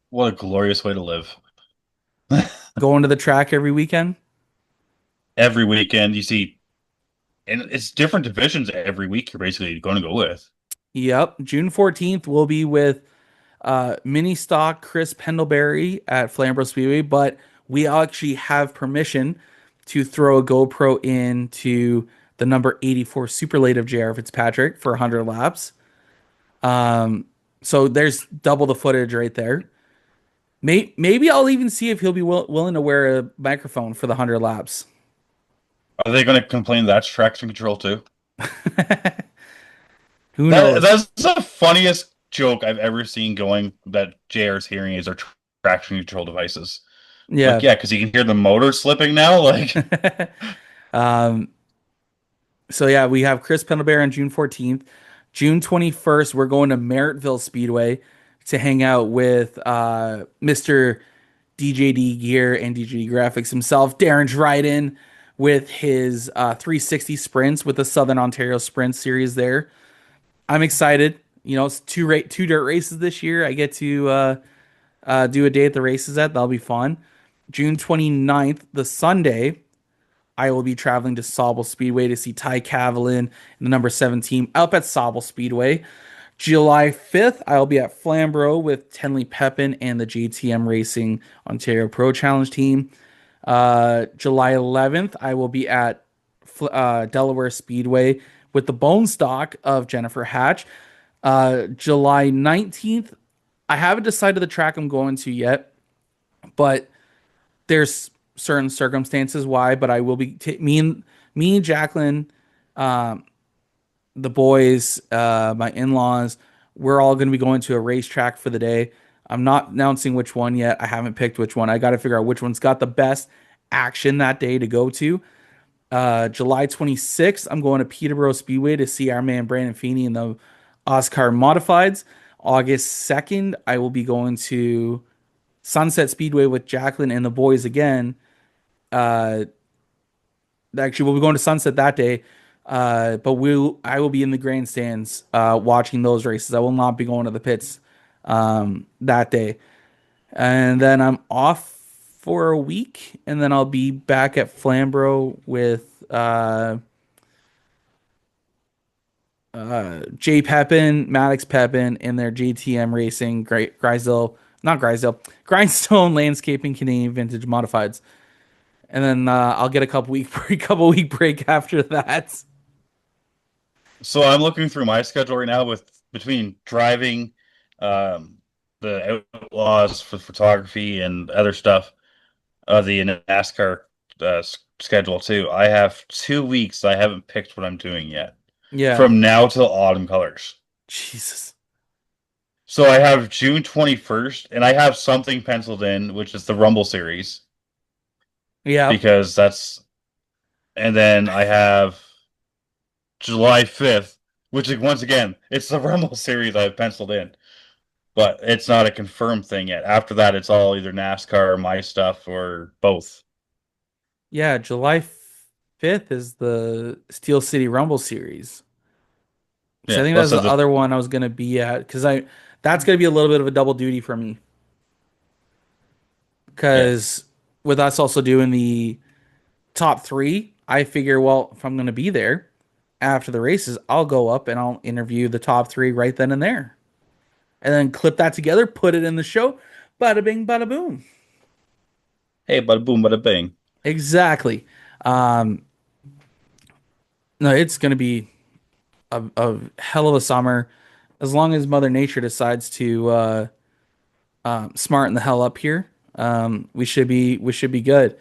What a glorious way to live. Going to the track every weekend. Every weekend you see, and it's different divisions every week you're basically going to go with. Yep. June 14th, we'll be with mini stock Chris Pendlebury at Flamboro Speedway, but we actually have permission to throw a GoPro into the number 84 Super Late of JR Fitzpatrick for 100 laps. So there's double the footage right there. Maybe I'll even see if he'll be willing to wear a microphone for the 100 laps. Are they going to complain that's traction control too? Who knows? That's the funniest joke I've ever seen going that JR's hearing is our traction control devices. Yeah. Like, yeah, because you can hear the motor slipping now. Like, So yeah, we have Chris Pendlebury on June 14th. June 21st, we're going to Merrittville Speedway to hang out with Mr. DJD Gear and DJD Graphics himself. Darren's right in with his 360 sprints with the Southern Ontario Sprint Series there. I'm excited. It's two dirt races this year. I get to do a day at the races that'll be fun. June 29th, the Sunday, I will be traveling to Sauble Speedway to see Ty Cavalin and the number 7 team up at Sauble Speedway. July 5th, I'll be at Flamboro with Tenley Pepin and the JTM Racing Ontario Pro Challenge team. July 11th, I will be at Delaware Speedway with the bone stock of Jennifer Hatch. July 19th, I haven't decided the track I'm going to yet, but there's certain circumstances why, but I will be me and Jacqueline, the boys, my in-laws, we're all going to be going to a racetrack for the day. I'm not announcing which one yet. I haven't picked which one. I got to figure out which one's got the best action that day to go to. July 26th, I'm going to Peterborough Speedway to see our man Brandon Feeney in the Oscar Modifieds. August 2nd, I will be going to Sunset Speedway with Jacqueline and the boys again. Actually, we'll be going to Sunset that day. But I will be in the grandstands watching those races. I will not be going to the pits that day. And then I'm off for a week, and then I'll be back at Flamboro with Jay Pepin, Maddox Pepin, and their JTM Racing Grindstone Landscaping Canadian Vintage Modifieds. And then I'll get a couple week break after that. so I'm looking through my schedule right now between driving, the Outlaws for photography and other stuff, the NASCAR schedule too. I have 2 weeks. I haven't picked what I'm doing yet. Yeah. from now till autumn colors. Jesus. So I have June 21st, and I have something penciled in, which is the Rumble series, Yeah. because that's, and then I have July 5th, which is once again, it's the Rumble series I've penciled in, but it's not a confirmed thing yet. After that, it's all either NASCAR or my stuff or both. Yeah. July 5th is the Steel City Rumble series. So I Yeah, think plus that's the there's a, other one I was gonna be at because that's gonna be a little bit of a double duty for me yeah. because with us also doing the top three, I figure well if I'm gonna be there after the races, I'll go up and I'll interview the top three right then and there, and then clip that together, put it in the show, bada bing, bada boom. Hey, bada boom, bada bing. Exactly. Um, no, it's gonna be a hell of a summer as long as Mother Nature decides to smarten the hell up here. We should be good.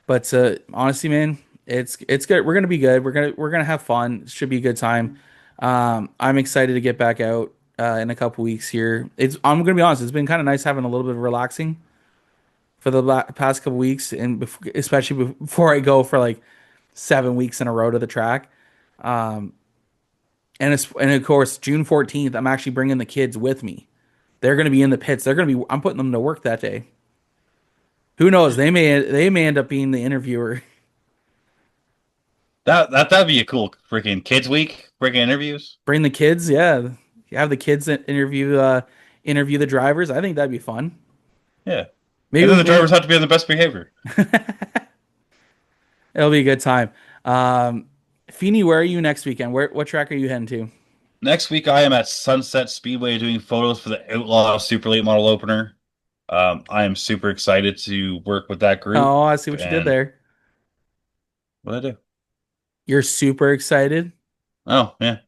But honestly, man, it's good. We're gonna be good. We're gonna have fun. It should be a good time. I'm excited to get back out in a couple weeks here. I'm gonna be honest. It's been kind of nice having a little bit of relaxing for the past couple weeks, and especially before I go for like 7 weeks in a row to the track. And of course June 14th, I'm actually bringing the kids with me. They're gonna be in the pits. I'm putting them to work that day. Who knows? They may end up being the interviewer. That'd be a cool freaking kids week, freaking interviews. Bring the kids, yeah. Have the kids interview the drivers. I think that'd be fun. Yeah. And Maybe then the maybe drivers have to be on the best behavior. it'll be a good time. Feeney, where are you next weekend? What track are you heading to? Next week, I am at Sunset Speedway doing photos for the Outlaw Super Late Model Opener. I am super excited to work with that group. Oh, I see what you did And there. what did I do? You're super excited. Oh, yeah,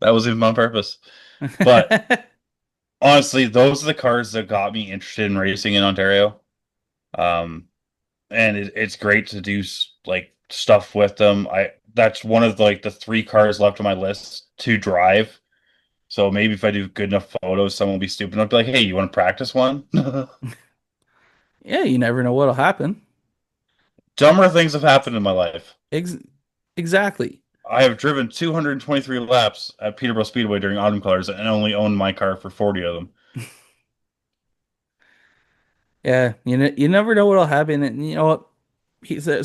that was even on purpose. But honestly, those are the cars that got me interested in racing in Ontario. Um, and it's great to do like stuff with them. That's one of the three cars left on my list to drive. So maybe if I do good enough photos, someone will be stupid enough to be like, "Hey, you want to practice one?" Yeah, you never know what'll happen. Dumber things have happened in my life. Ex- exactly. I have driven 223 laps at Peterborough Speedway during autumn colors and only owned my car for 40 of them. Yeah, you never know what'll happen, and you know what?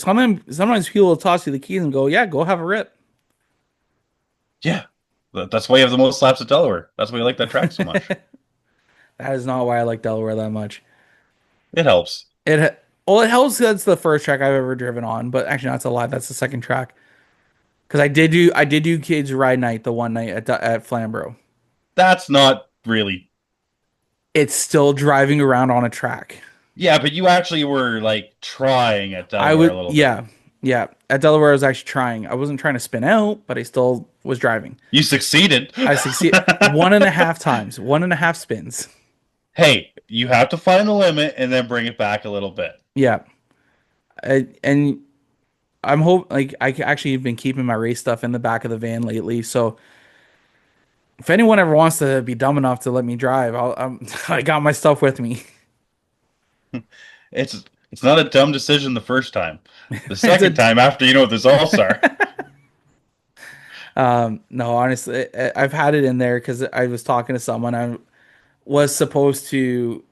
Sometimes people will toss you the keys and go, "Yeah, go have a rip." Yeah, that's why you have the most laps at Delaware. That's why you like that track so much. That is not why I like Delaware that much. It helps. It helps. That's the first track I've ever driven on, but actually, that's a lie. That's the second track because I did do kids ride night the one night at Flamboro. That's not really. It's still driving around on a track. Yeah, but you actually were like trying at I Delaware a would, little bit. yeah, yeah. At Delaware, I was actually trying. I wasn't trying to spin out, but I still was driving. You succeeded. I succeeded 1.5 times, 1.5 spins. Hey, you have to find the limit and then bring it back a little bit. Yeah, and I actually have been keeping my race stuff in the back of the van lately. So if anyone ever wants to be dumb enough to let me drive, I got my stuff with me. It's it's not a dumb decision the first time. The It's second time, after you know what the results are. no, honestly, I've had it in there because I was talking to someone. I was supposed to.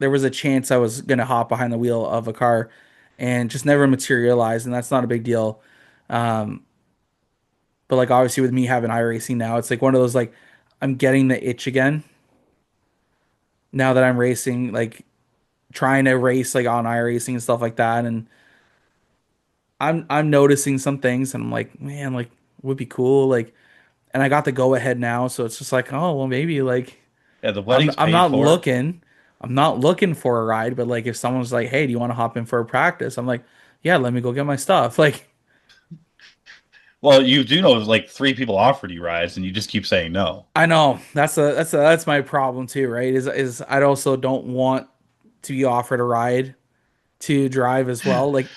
There was a chance I was gonna hop behind the wheel of a car, and just never materialized. And that's not a big deal. Um, but like obviously with me having iRacing now, it's like one of those like I'm getting the itch again. Now that I'm racing, like trying to race like on iRacing and stuff like that, and I'm noticing some things, and I'm like, man, like would be cool, like, and I got the go ahead now, so it's just like, oh well, maybe like Yeah, the I'm wedding's I'm paid not for. looking, I'm not looking for a ride, but like if someone's like, hey, do you want to hop in for a practice? I'm like, yeah, let me go get my stuff. Like, Well, you do know like three people offered you rides, and you just keep saying no. I know that's my problem too, right? Is I also don't want to be offered a ride to drive as well. Like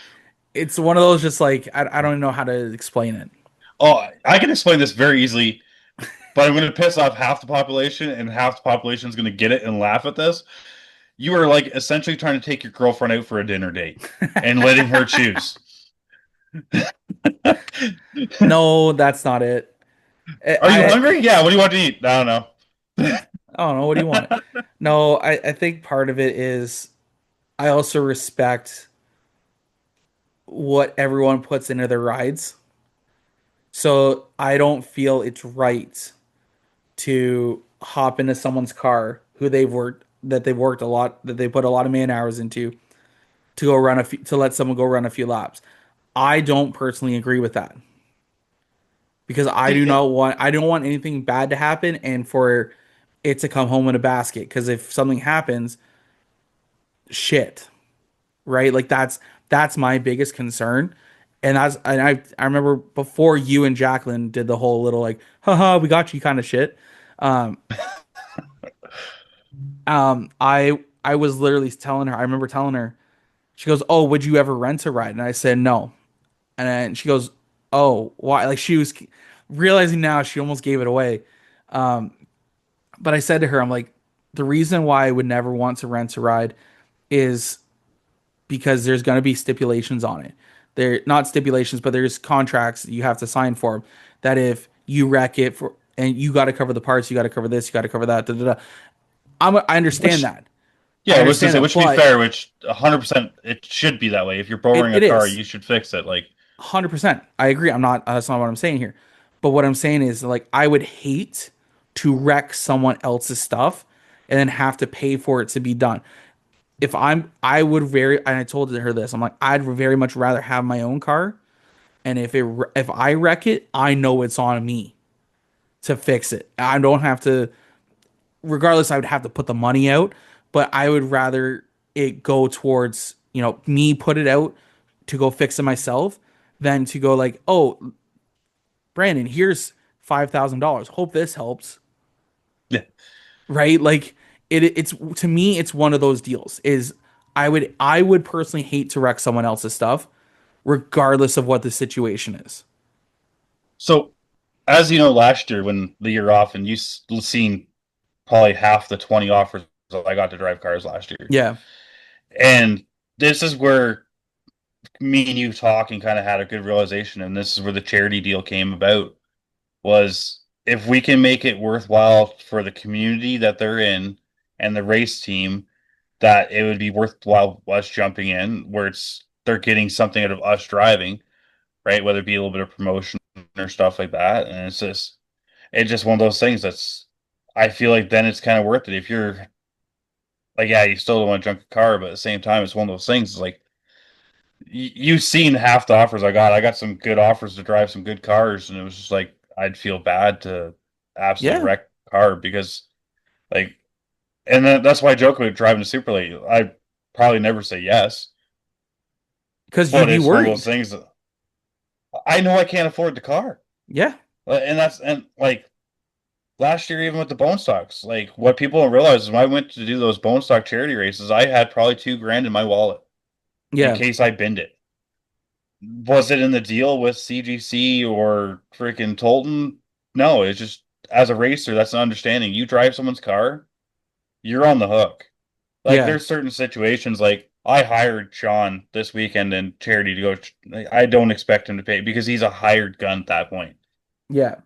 it's one of those just like I don't even know how to explain it. Oh, I can explain this very easily, but I'm going to piss off half the population, and half the population is going to get it and laugh at this. You are like essentially trying to take your girlfriend out for a dinner date and letting her choose. No, that's not it. Are you hungry? Yeah. What do you want to eat? I don't know. I don't know. What do you want? No, I think part of it is I also respect what everyone puts into their rides. So I don't feel it's right to hop into someone's car who they've worked a lot, that they put a lot of man hours into, to go run to let someone go run a few laps. I don't personally agree with that because I don't want anything bad to happen and for it to come home in a basket. Because if something happens, shit, right? Like that's my biggest concern. And I remember before you and Jacqueline did the whole little like, haha, we got you kind of shit. Um, I was literally telling her, I remember telling her, she goes, "Oh, would you ever rent a ride?" And I said, "No." And then she goes, "Oh, why?" Like she was realizing now she almost gave it away. Um, but I said to her, I'm like, the reason why I would never want to rent a ride is because there's going to be stipulations on it. They're not stipulations, but there's contracts that you have to sign for that if you wreck it for and you got to cover the parts, you got to cover this, you got to cover that. Da, da, da. I understand that. I Yeah, understand that, which to be but fair, which 100% it should be that way. If you're borrowing a it car, is you should fix it. Like, 100%. I agree. I'm not. That's not what I'm saying here. But what I'm saying is like I would hate to wreck someone else's stuff and then have to pay for it to be done. I would very, and I told her this. I'm like, I'd very much rather have my own car, and if I wreck it, I know it's on me to fix it. I don't have to. Regardless, I would have to put the money out, but I would rather it go towards me put it out to go fix it myself than to go like, oh, Brandon, here's $5,000. Hope this helps, yeah. right? Like it's to me, it's one of those deals. Is I would personally hate to wreck someone else's stuff, regardless of what the situation is. So, as you know, last year when the year off, and you seen probably half the 20 offers that I got to drive cars last year, Yeah, and this is where me and you talking kind of had a good realization, and this is where the charity deal came about. Was if we can make it worthwhile for the community that they're in and the race team, that it would be worthwhile us jumping in, where they're getting something out of us driving, right? Whether it be a little bit of promotion or stuff like that. And it's just one of those things that's, I feel like then it's kind of worth it. If you're like, yeah, you still don't want to junk a car, but at the same time, it's one of those things. It's like you've seen half the offers I got. I got some good offers to drive some good cars, and it was just like I'd feel bad to absolutely yeah, wreck a car because like, and that's why I joke about driving a super late. I probably never say yes, because you'd but be it's one of those worried. things that I know I can't afford the car. Yeah, And like last year, even with the bone stocks, like what people don't realize is when I went to do those bone stock charity races, I had probably 2 grand in my wallet in yeah, case I binned it. Was it in the deal with CGC or freaking Tolton? No, it's just as a racer, that's an understanding. You drive someone's car, you're on the hook. Like yeah, there's certain situations like I hired Sean this weekend in charity to go. I don't expect him to pay because he's a hired gun at that point. yeah,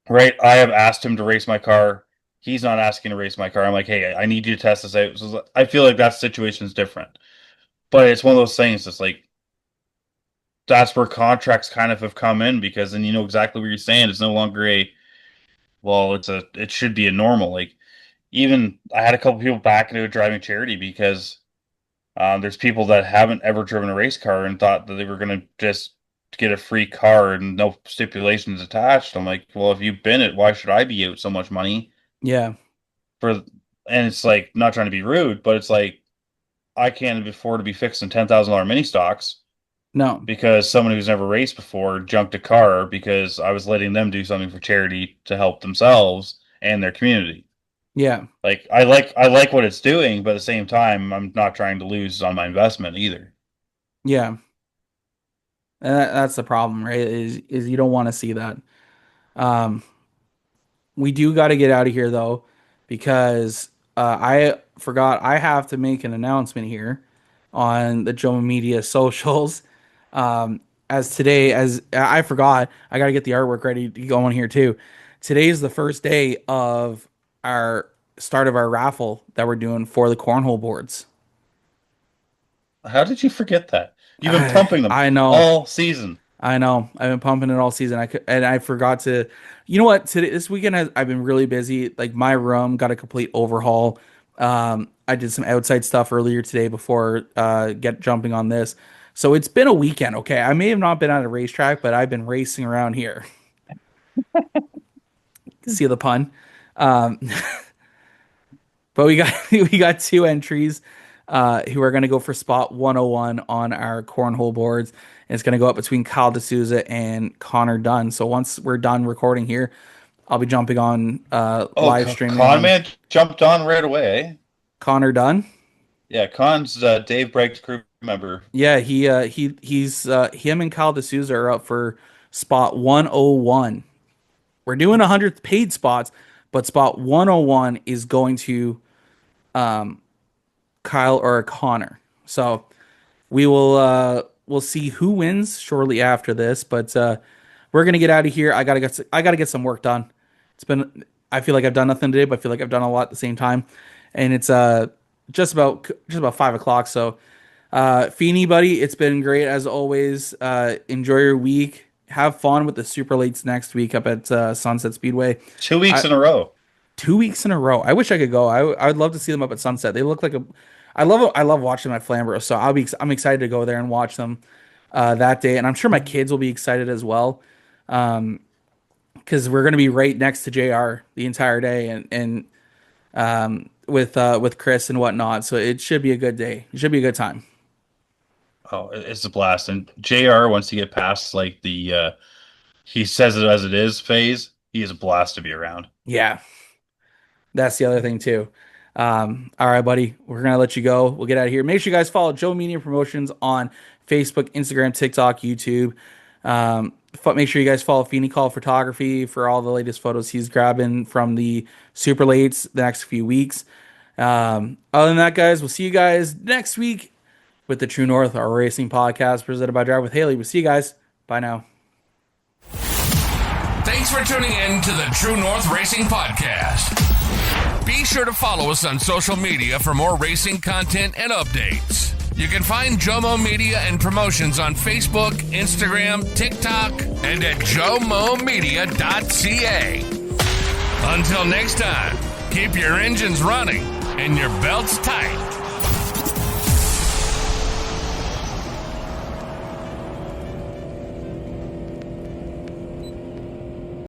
Right? I have asked him to race my car. He's not asking to race my car. I'm like, hey, I need you to test this out. So I feel like that situation is different. But it's one of those things that's like that's where contracts kind of have come in because then you know exactly what you're saying. It's no longer it should be a normal. Like even I had a couple people back into a driving charity because there's people that haven't ever driven a race car and thought that they were going to just get a free car and no stipulations attached. I'm like, well, if you've been it, why should I be out so much money yeah. for? And it's like not trying to be rude, but it's like I can't afford to be fixing $10,000 mini stocks No, because someone who's never raced before junked a car because I was letting them do something for charity to help themselves and their community. yeah. Like I like what it's doing, but at the same time, I'm not trying to lose on my investment either. Yeah. And that's the problem, right? Is you don't want to see that. We do got to get out of here though, because I forgot I have to make an announcement here on the Joma Media socials. As I forgot, I got to get the artwork ready to go on here too. Today is the first day of our start of our raffle that we're doing for the cornhole boards. How did you forget that? You've been pumping them I know. all season. I know. I've been pumping it all season. I forgot to. You know what? This weekend I've been really busy. Like my room got a complete overhaul. I did some outside stuff earlier today before get jumping on this. So it's been a weekend. Okay, I may have not been at a racetrack, but I've been racing around here. See the pun? But we got two entries who are going to go for spot 101 on our cornhole boards. And it's going to go up between Kyle D'Souza and Connor Dunn. So once we're done recording here, I'll be jumping on live streaming. Conman jumped on right away. Connor Dunn? Yeah, Con's Dave Bragg's crew member. Yeah, he's him and Kyle D'Souza are up for spot 101. We're doing 100 paid spots, but spot 101 is going to Kyle or Connor. So we will we'll see who wins shortly after this, but we're gonna get out of here. I gotta get some work done. I feel like I've done nothing today, but I feel like I've done a lot at the same time, and it's just about 5 o'clock. So Feeney, buddy, it's been great as always. Enjoy your week. Have fun with the super lates next week up at Sunset Speedway. 2 weeks in a row. 2 weeks in a row. I wish I could go. I would love to see them up at Sunset. They look like I love watching them at Flamboro, so I'm excited to go there and watch them that day, and I'm sure my kids will be excited as well, because we're going to be right next to JR the entire day, and with Chris and whatnot. So it should be a good day. It should be a good time. Oh, it's a blast. And JR, once you get past like the he says it as it is phase, he is a blast to be around. Yeah. That's the other thing too. All right, buddy. We're gonna let you go. We'll get out of here. Make sure you guys follow Joe Media Promotions on Facebook, Instagram, TikTok, YouTube. Make sure you guys follow Feeney Call Photography for all the latest photos he's grabbing from the super lates the next few weeks. Other than that, guys, we'll see you guys next week with the True North, our racing podcast presented by Drive with Hailey. We'll see you guys. Bye now. Thanks for tuning in to the True North Racing Podcast. Be sure to follow us on social media for more racing content and updates. You can find Jomo Media and Promotions on Facebook, Instagram, TikTok, and at jomomedia.ca. Until next time, keep your engines running and your belts tight.